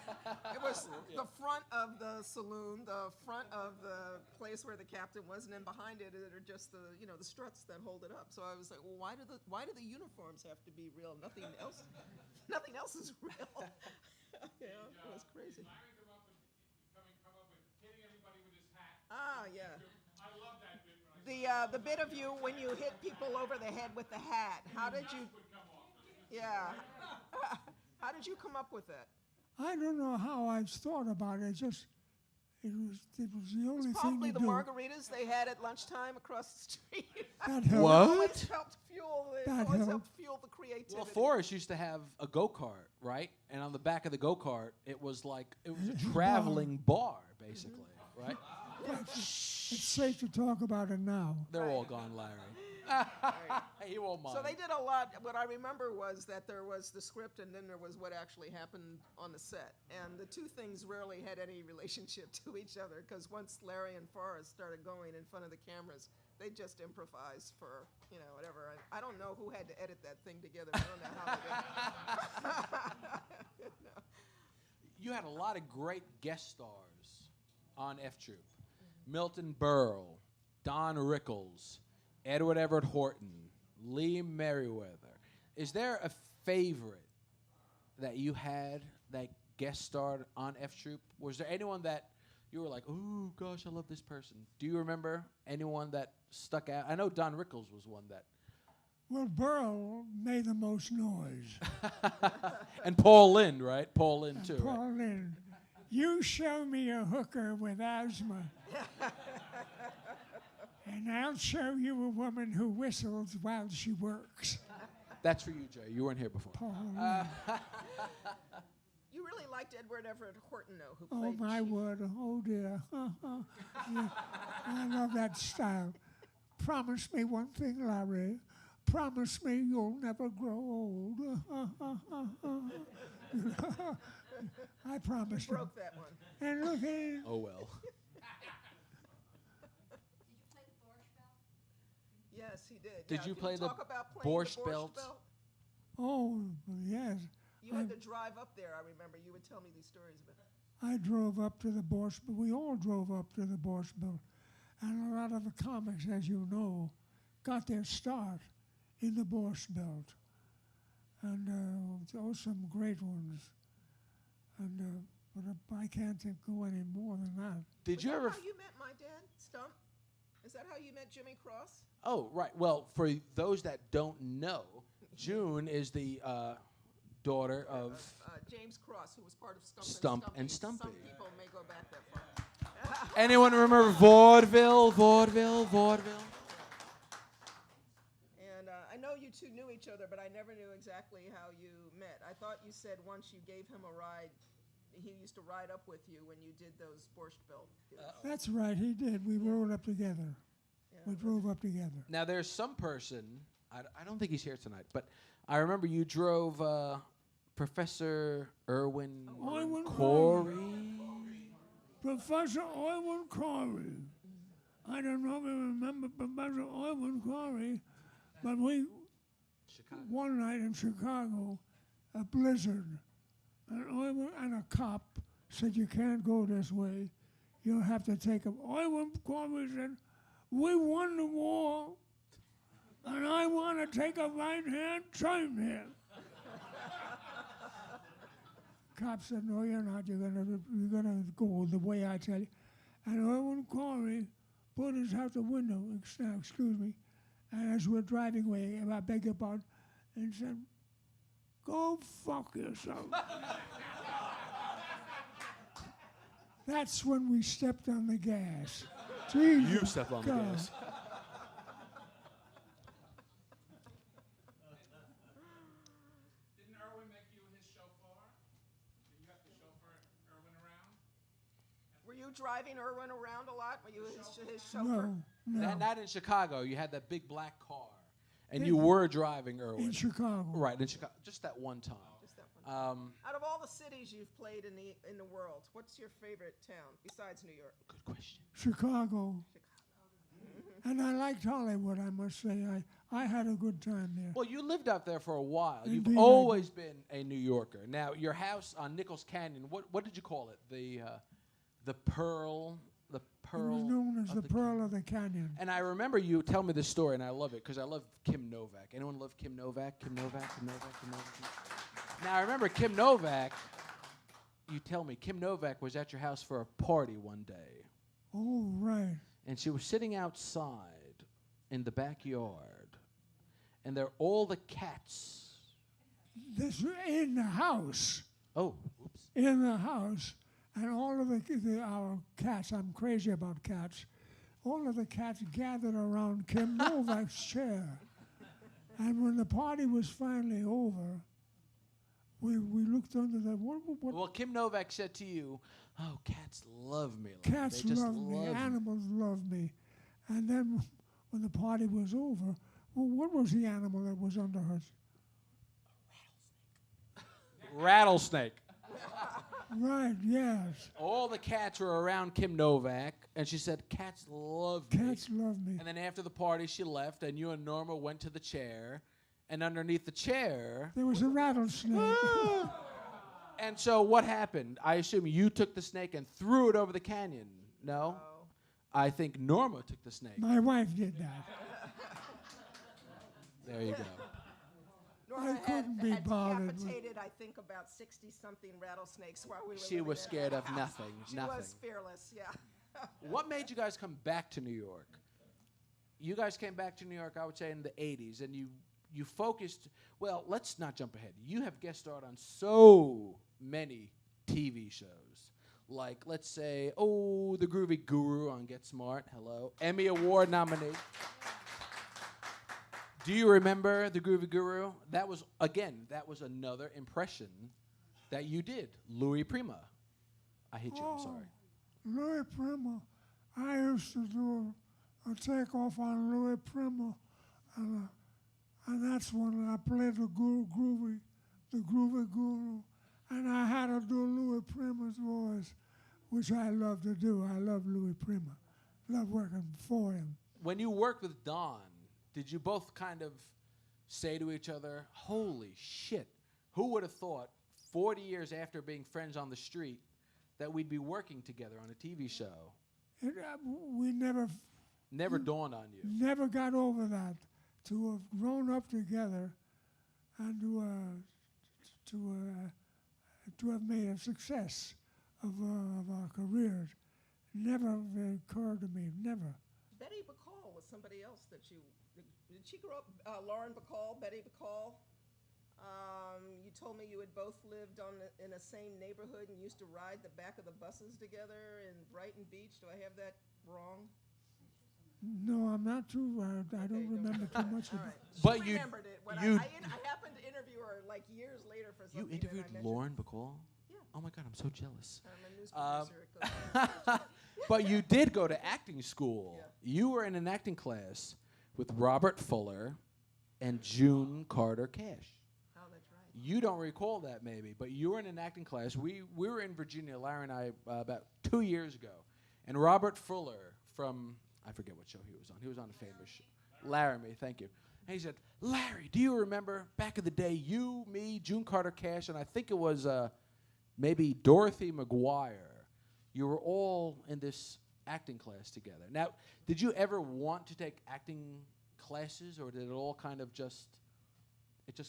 front of the saloon, the front of the place where the captain was, and then behind it are just the struts that hold it up. So I was like, well, why do the uniforms have to be real? Nothing else is real. It was crazy. Larry come up with hitting everybody with his hat. Ah, yeah. I love that bit when I The bit of you when you hit people over the head with the hat. How did you? would come off. Yeah. How did you come up with that? I don't know how I've thought about it. It was the only thing Probably to the do. margaritas they had at lunchtime across the street. That helped. What? Always helped fuel the creativity. Well, Forrest used to have a go-kart, right? And on the back of the go-kart, it was a traveling bar, basically, right? It's safe to talk about it now. They're all gone, Larry. He won't mind. So they did a lot. What I remember was that there was the script and then there was what actually happened on the set. And the two things rarely had any relationship to each other because once Larry and Forrest started going in front of the cameras, they just improvised for, whatever. I don't know who had to edit that thing together. I don't know how they did it. No. You had a lot of great guest stars on F Troop. Milton Berle, Don Rickles, Edward Everett Horton, Lee Merriweather. Is there a favorite that you had that guest starred on F Troop? Was there anyone that you were like, oh, gosh, I love this person? Do you remember anyone that stuck out? I know Don Rickles was one that. Well, Burl made the most noise. And Paul Lynde, right? Paul Lynde, too. Paul Right? Lynde, you show me a hooker with asthma, and I'll show you a woman who whistles while she works. That's for you, Jay. You weren't here before. Paul Lynde. You really liked Edward Everett Horton, though, who Oh, played my Chief. word. Oh, dear. Yeah, I love that style. Promise me one thing, Larry. Promise me you'll never grow old. I promised him. Broke that one. And look at him. Oh well. Did you play the Borscht Belt? Yes, he did. Did Yeah, you can play the talk about playing Borscht the Belt? Oh, yes. You had to drive up there, I remember. You would tell me these stories about it. I drove up to the Borscht Belt. We all drove up to the Borscht Belt. And a lot of the comics, as you know, got their start in the Borscht Belt. And there were some great ones. And but I can't go any more than that. Did Was you that ever? how you met my dad, Stump? Is that how you met Jimmy Cross? Oh, right. Well, for those that don't know, June is the daughter of. James Cross, who was part of Stump Stump and Some Stumpy. people may go back that far. Anyone remember vaudeville? And I know you two knew each other, but I never knew exactly how you met. I thought you said once you gave him a ride. He used to ride up with you when you did those Borscht Belt gigs. That's right, he did. We rode up together. We drove up together. Now, there's some person, I don't think he's here tonight, but I remember you drove Professor Irwin Corey. Professor Irwin Corey. I don't know if you remember Professor Irwin Corey, but one night in Chicago, a blizzard, and a cop said, you can't go this way. You'll have to take him. Irwin Corey said, we won the war, and I want to take a right-hand turn here. Cop said, no, you're not. You're gonna go the way I tell you. And Irwin Corey put his out the window, excuse me, and as we're driving away, I beg your pardon, and said, go fuck yourself. That's when we stepped on the gas. Jesus You stepped on the God. gas. Didn't Irwin make you his chauffeur? Did you have to chauffeur Irwin around? Were you driving Irwin around a lot? Were you his chauffeur? No, Not in Chicago. You had that big black car, and you were driving Irwin. in Chicago. Right, in Chicago. Just that one time. Just that one. Um, Out of all the cities you've played in the world, what's your favorite town besides New York? good question. Chicago. And I liked Hollywood, I must say. I had a good time there. Well, you lived out there for a while. Indeed, You've I always been a New Yorker. Now, your house on Nichols Canyon, what did you call it? The Pearl? The It Pearl? was known as of the Pearl of the Canyon. And I remember you tell me this story, and I love it, because I love Kim Novak. Anyone love Kim Novak? Kim Novak? Now, I remember Kim Novak, you tell me, Kim Novak was at your house for a party one day. Oh, right. And she was sitting outside in the backyard, and there are all the cats. This in the house. Oh, oops. In the house. And all of our cats, I'm crazy about cats, all of the cats gathered around Kim Novak's chair. And when the party was finally over, we looked under the, what Well, Kim Novak said to you, oh, cats love me. cats they just love me, animals love me. And then when the party was over, well, what was the animal that was under her? Rattlesnake. Right, yes. All the cats were around Kim Novak, and she said, cats love me. Cats love me. And then after the party, she left, and you and Norma went to the chair, and underneath the chair, There was a rattlesnake. and so what happened? I assume you took the snake and threw it over the canyon. No? Oh. I think Norma took the snake. My wife did that. There you go. Norma couldn't be had bothered with- decapitated, I think, about 60-something rattlesnakes while we were She living was there. scared of nothing. She nothing. was fearless, yeah. What made you guys come back to New York? You guys came back to New York, I would say, in the 80s, and you focused, well, let's not jump ahead. You have guest starred on so many TV shows. Like, let's say, The Groovy Guru on Get Smart. Hello. Emmy Award nominee. Do you remember The Groovy Guru? That was another impression that you did, Louis Prima. I hit you, I'm sorry. Louis Prima. I used to do a takeoff on Louis Prima, and that's when I played the groovy guru, and I had to do Louis Prima's voice, which I love to do. I love Louis Prima. Love working for him. When you worked with Don, did you both kind of say to each other, holy shit, who would have thought 40 years after being friends on the street that we'd be working together on a TV show? We Never dawned on you. never got over that. To have grown up together and to have made a success of our careers never occurred to me. Never. Betty Bacall was somebody else that you did. She grow up. Lauren Bacall, Betty Bacall. You told me you had both lived in the same neighborhood and used to ride the back of the buses together in Brighton Beach. Do I have that wrong? No, I'm not too. I don't remember too much of All it. right. She But you- remembered it. When you- I happened to interview her like years later for You something. and I interviewed mentioned- Lauren Bacall? Yeah. Oh my God, I'm so jealous. I'm a news producer at Copenhagen. But you did go to acting school. Yeah. You were in an acting class with Robert Fuller and June Carter Cash. Oh, that's right. You don't recall that maybe, but you were in an acting class. We were in Virginia, Larry and I, about 2 years ago. And Robert Fuller from, I forget what show he was on. He was on a famous show. Laramie, thank you. And he said, Larry, do you remember back in the day, you, me, June Carter Cash, and I think it was maybe Dorothy McGuire. You were all in this acting class together. Now, did you ever want to take acting classes, or did it all kind of just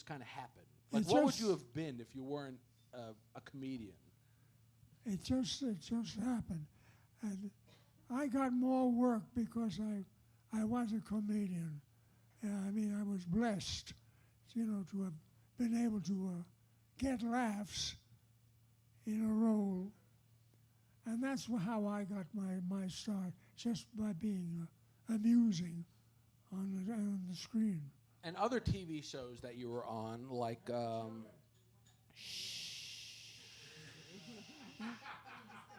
kind of happen? Like, It what would just- you have been if you weren't a comedian? It just happened, and I got more work because I was a comedian. I mean, I was blessed, to have been able to get laughs in a role, and that's how I got my start, just by being amusing on the screen. And other TV shows that you were on, like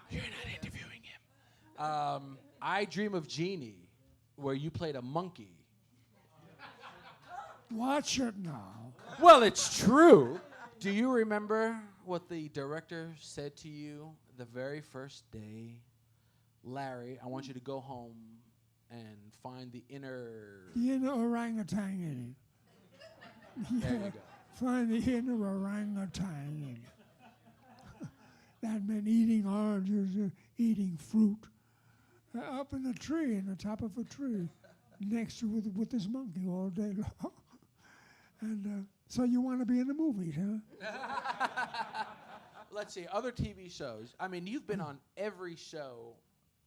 you're not interviewing him. I Dream of Jeannie, where you played a monkey. Watch it now. Well, it's true. Do you remember what the director said to you the very first day? Larry, I want you to go home and find the inner... The inner orangutan in it. There you go. Find the inner orangutan in it. That meant eating oranges, eating fruit. Up in a tree, in the top of a tree, next to with this monkey all day long. And so you want to be in the movies, huh? Let's see, other TV shows. I mean, you've been on every show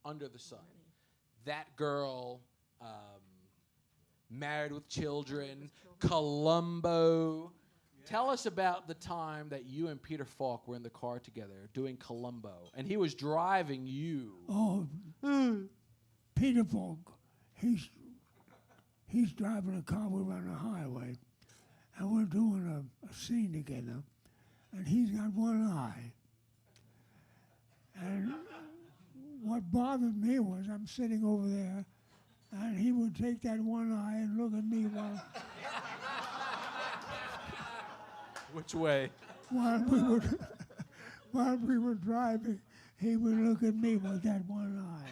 under the sun. That Girl, Married with Children, Columbo. Tell us about the time that you and Peter Falk were in the car together doing Columbo, and he was driving you. Oh, Peter Falk, he's driving a car. We're on the highway, and we're doing a scene together, and he's got one eye. And what bothered me was I'm sitting over there, and he would take that one eye and look at me Which way? while we were driving. He would look at me with that one eye.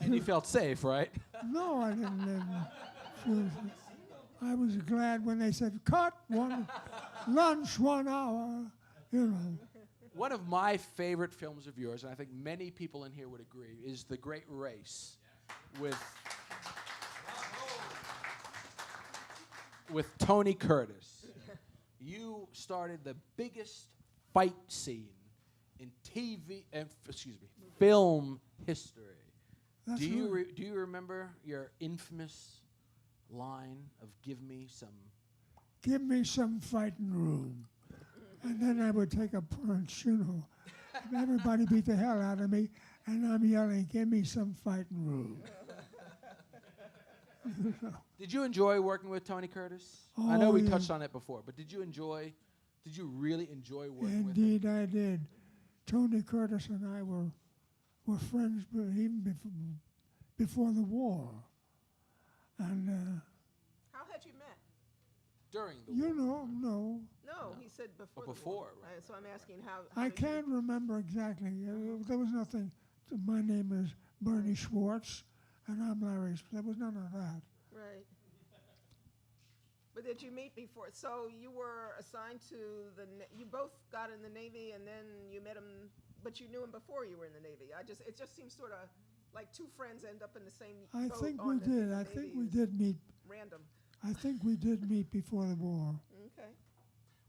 And you felt safe, right? No, I didn't. I was glad when they said, cut, lunch 1 hour, One of my favorite films of yours, and I think many people in here would agree, is The Great Race with Tony Curtis. You started the biggest fight scene in film history. That's Do you right. do you remember your infamous line of "Give me some"? Give me some fighting room. And then I would take a punch, Everybody beat the hell out of me, and I'm yelling, give me some fighting room. Did you enjoy working with Tony Curtis? I know Oh, we yeah. touched on it before, but did you enjoy Did you really enjoy working with him? Indeed, I did. Tony Curtis and I were friends even before the war. And, How had you met? During the you war. know, no. No, he said before. Oh, the war. before, right. So I'm asking how. I did you- can't remember exactly. There was nothing. My name is Bernie Schwartz, and I'm Larry. There was none of that. Right. But did you meet before? So you were assigned to you both got in the Navy, and then you met him, but you knew him before you were in the Navy. It just seems sort of like two friends end up in the same I boat think on we the did. I Navy think we is did meet. Random. I think we did meet before the war. Okay.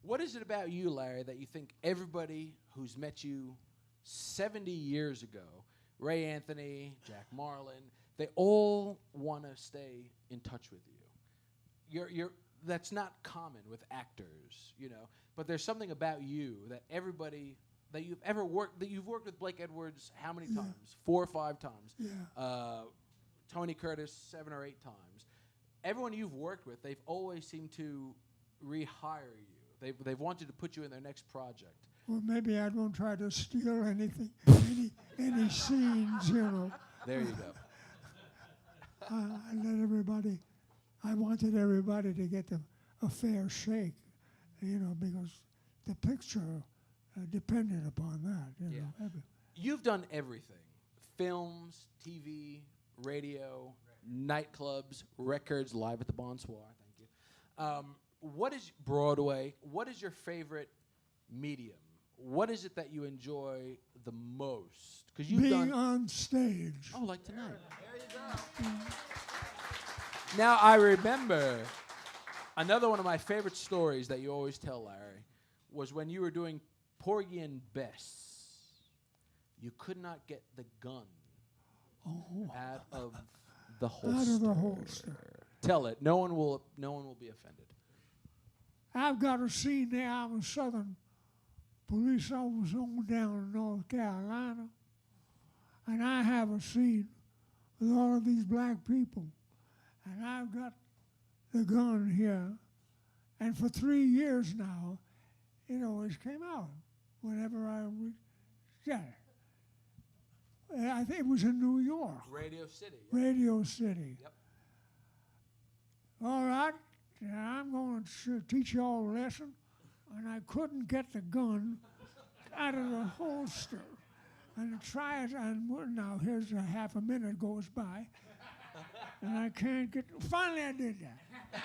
What is it about you, Larry, that you think everybody who's met you 70 years ago, Ray Anthony, Jack Marlin, they all want to stay in touch with you? That's not common with actors, you know. But there's something about you that everybody that you've ever worked that you've worked with Blake Edwards how many times? 4 or 5 times. Yeah. Tony Curtis 7 or 8 times. Everyone you've worked with, they've always seemed to rehire you. They've wanted to put you in their next project. Well, maybe I won't try to steal anything, any scenes, you know. There you go. I let everybody. I wanted everybody to get a fair shake, you know, because the picture depended upon that. You know. You've done everything: films, TV, radio, nightclubs, records, live at the Bonsoir. Thank you. What is Broadway? What is your favorite medium? What is it that you enjoy the most? Because you've Being done on stage. Oh, like tonight. There you go. Now I remember another one of my favorite stories that you always tell, Larry, was when you were doing Porgy and Bess. You could not get the gun out of the holster. Out of the holster. Tell it. No one will be offended. I've got a scene there. I'm a Southern police officer down in North Carolina, and I have a scene with all of these black people, and I've got the gun here, and for 3 years now, it always came out whenever I I think it was in New York. Radio City. Radio City. Yep. All right, I'm going to teach you all a lesson. And I couldn't get the gun out of the holster. And I tried, and now here's a half a minute goes by, and I can't get. Finally, I did that.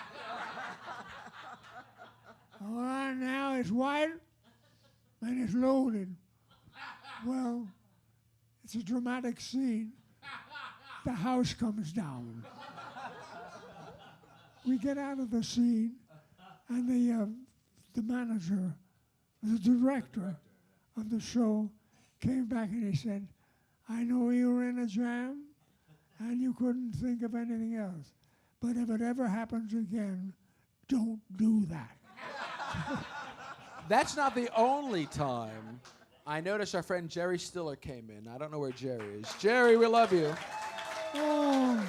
All right, now it's white, and it's loaded. Well, it's a dramatic scene. The house comes down. We get out of the scene, and the manager, the director of the show, came back and he said, I know you were in a jam and you couldn't think of anything else, but if it ever happens again, don't do that. That's not the only time. I noticed our friend Jerry Stiller came in. I don't know where Jerry is. Jerry, we love you. Oh.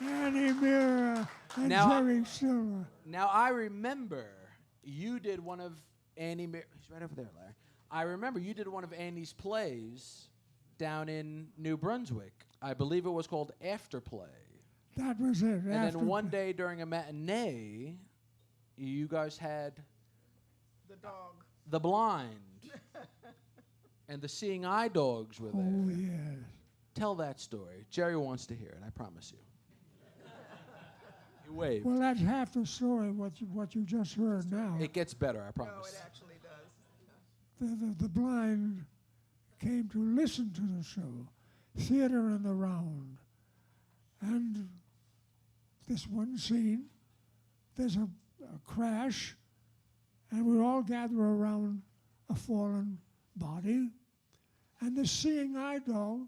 Annie Mira and Now- Jerry Stiller. Now, I remember you did one of Annie... He's right over there, Larry. I remember you did one of Annie's plays down in New Brunswick. I believe it was called Afterplay. That was it. And then one day during a matinee, you guys had The dog. The Blind. And the Seeing Eye Dogs were there. Oh, yes. Tell that story. Jerry wants to hear it, I promise you. You waved. Well, that's half the story, what you just heard now. It gets better, I No, promise. it actually does. The blind came to listen to the show, theater in the round. And this one scene, there's a crash, and we all gather around a fallen body. And the seeing eye dog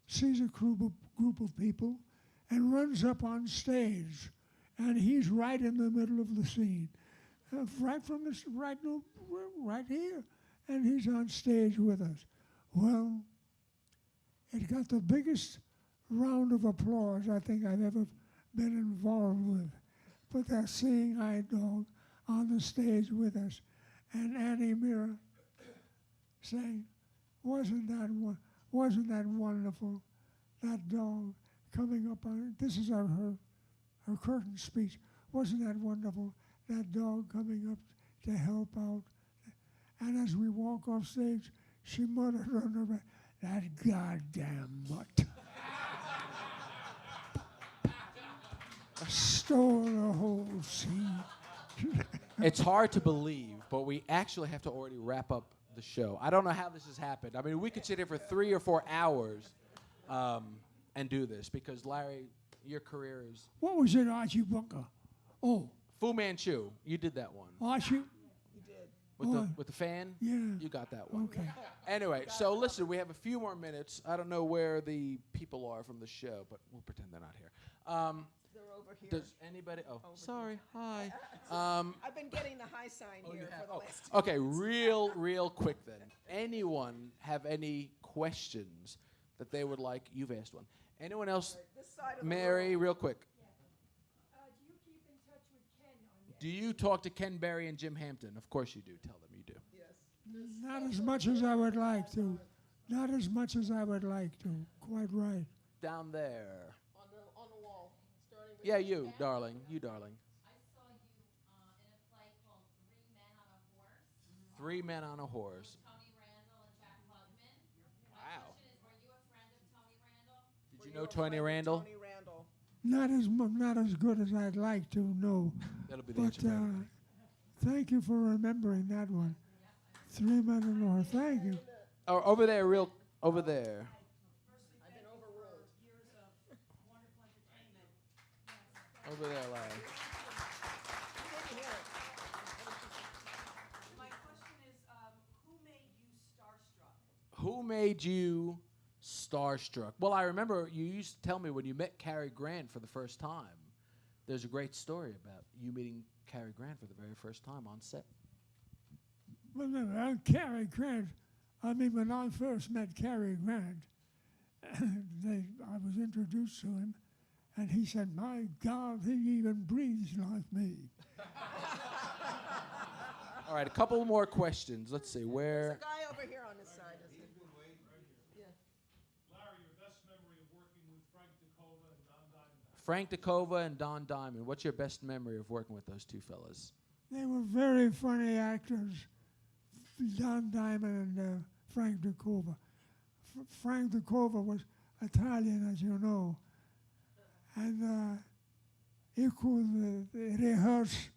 sees a group of people and runs up on stage. And he's right in the middle of the scene, right here. And he's on stage with us. Well, it got the biggest round of applause I think I've ever been involved with. put that seeing-eye dog on the stage with us, and Annie Mira saying, wasn't that wonderful, that dog coming up on, this is her curtain speech, wasn't that wonderful, that dog coming up to help out. And as we walk off stage, she muttered under her breath, that goddamn mutt. Stole the whole scene. It's hard to believe, but we actually have to already wrap up the show. I don't know how this has happened. I mean, we could sit here for 3 or 4 hours and do this because, Larry, your career is... What was it, Archie Bunker? Oh, Fu Manchu. You did that one. Archie? You did. With the fan? Yeah. You got that one. Okay. Anyway, so listen, we have a few more minutes. I don't know where the people are from the show, but we'll pretend they're not here. They're over here. Does anybody... Oh, Over sorry. Hi. I've been getting the high sign here for the last 2 Okay, real quick then. Anyone have any questions that they would like? You've asked one. Anyone else? This side of the Mary, room. real quick. Do you keep in touch with Ken on this? Do you talk to Ken Berry and Jim Hampton? Of course you do. Tell them you do. Yes. Not as much as I would like to. Not as much as I would like to. Quite right. Down there. On the wall. Starting with Yeah, you, darling. You, darling. I saw you in a play called Three Men on a Horse. Tony Randall and Jack Klugman. My Wow. question is, were you a friend of Tony Randall? Did Were you know a Tony friend of Randall? Tony Randall. Not as good as I'd like to, no. That'll be the But answer. Brad. thank you for remembering that one. 3 Men and a Horse. Thank you. Oh, over there, over there. I've been overruled. Years of wonderful entertainment. Over there, Larry. I didn't hear it. My question is, who made you starstruck? Who made you starstruck? Well, I remember you used to tell me when you met Cary Grant for the first time. There's a great story about you meeting Cary Grant for the very first time on set. Well, no, Cary Grant, I mean, when I first met Cary Grant, I was introduced to him, and he said, my God, he even breathes like me. All right, a couple more questions. Let's see, There's where... a guy over here on this side. Isn't there? Yeah. Larry, your best memory of working with Frank DeCova and Don Diamond. Frank DeCova and Don Diamond. What's your best memory of working with those two fellas? They were very funny actors, Don Diamond and Frank DeCova. Frank DeCova was Italian, as you know, and he could rehearse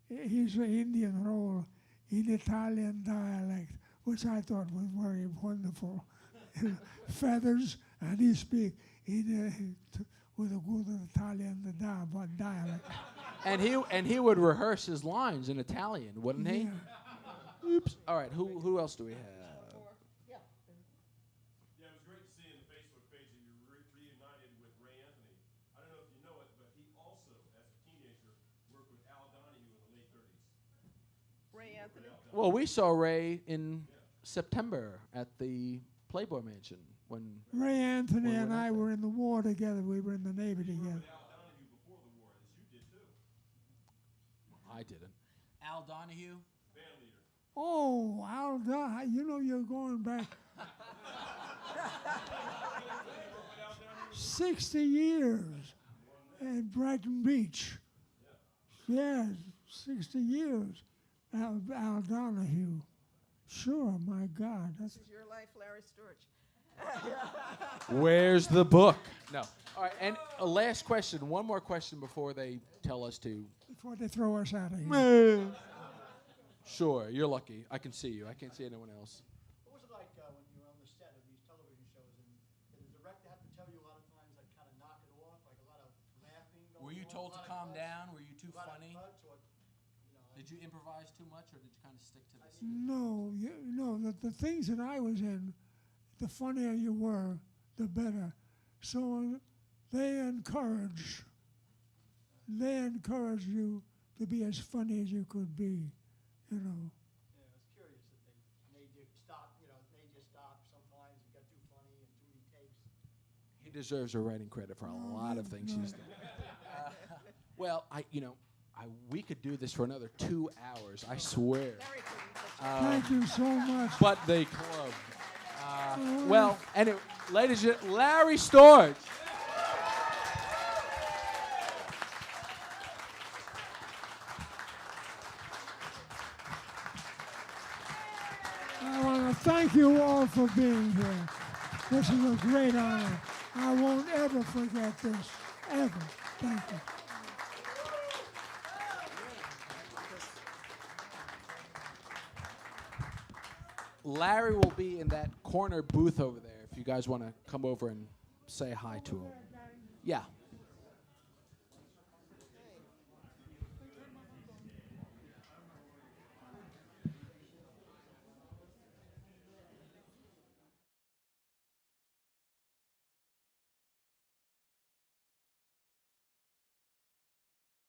his Indian role in Italian dialect, which I thought was very wonderful. Feathers, and he speak with a good Italian dialect. And he would rehearse his lines in Italian, wouldn't he? Yeah. Oops. All right, who else do we have? Yeah. Yeah, it was great to see in the Facebook page that you reunited with Ray Anthony. I don't know if you know it, but he also, as a teenager, worked with Al Donahue in the late 30s. Ray Anthony. Well, we saw Ray in September at the Playboy Mansion when... Ray Anthony When and went I out were in the war together. We were in the Navy together. Al Donahue before the war, as you did too. I didn't. Al Donahue? Band leader. Oh, Al Donahue, you know you're going back 60 years at Brighton Beach. Yeah, 60 years. Al Donahue. Sure, my God. This is your life, Larry Storch. Where's the book? No. All right, and a last question. One more question before they tell us to... Before they throw us out of here. Sure, you're lucky. I can see you. I can't see anyone else. What was it like when you were on the set of these television shows, and did the director have to tell you a lot of times, like, kind of knock it off, like a lot of laughing going on? Were you told to a lot of calm cuts, down? Were you too a lot of funny? cuts, or, Did you improvise too much, or did you kind of stick to this? No, the things that I was in, the funnier you were, the better. So they encourage you to be as funny as you could be, you know. Yeah, I was curious if they made you stop, made you stop sometimes. You got too funny and too many takes. He deserves a writing credit for a lot of things he's done. Well, we could do this for another 2 hours. I swear. Thank you so much. But they club. Well, anyway, ladies and gentlemen, Larry Storch. I want to thank you all for being here. This is a great honor. I won't ever forget this, ever. Thank you. Larry will be in that corner booth over there if you guys want to come over and say hi to him. Yeah.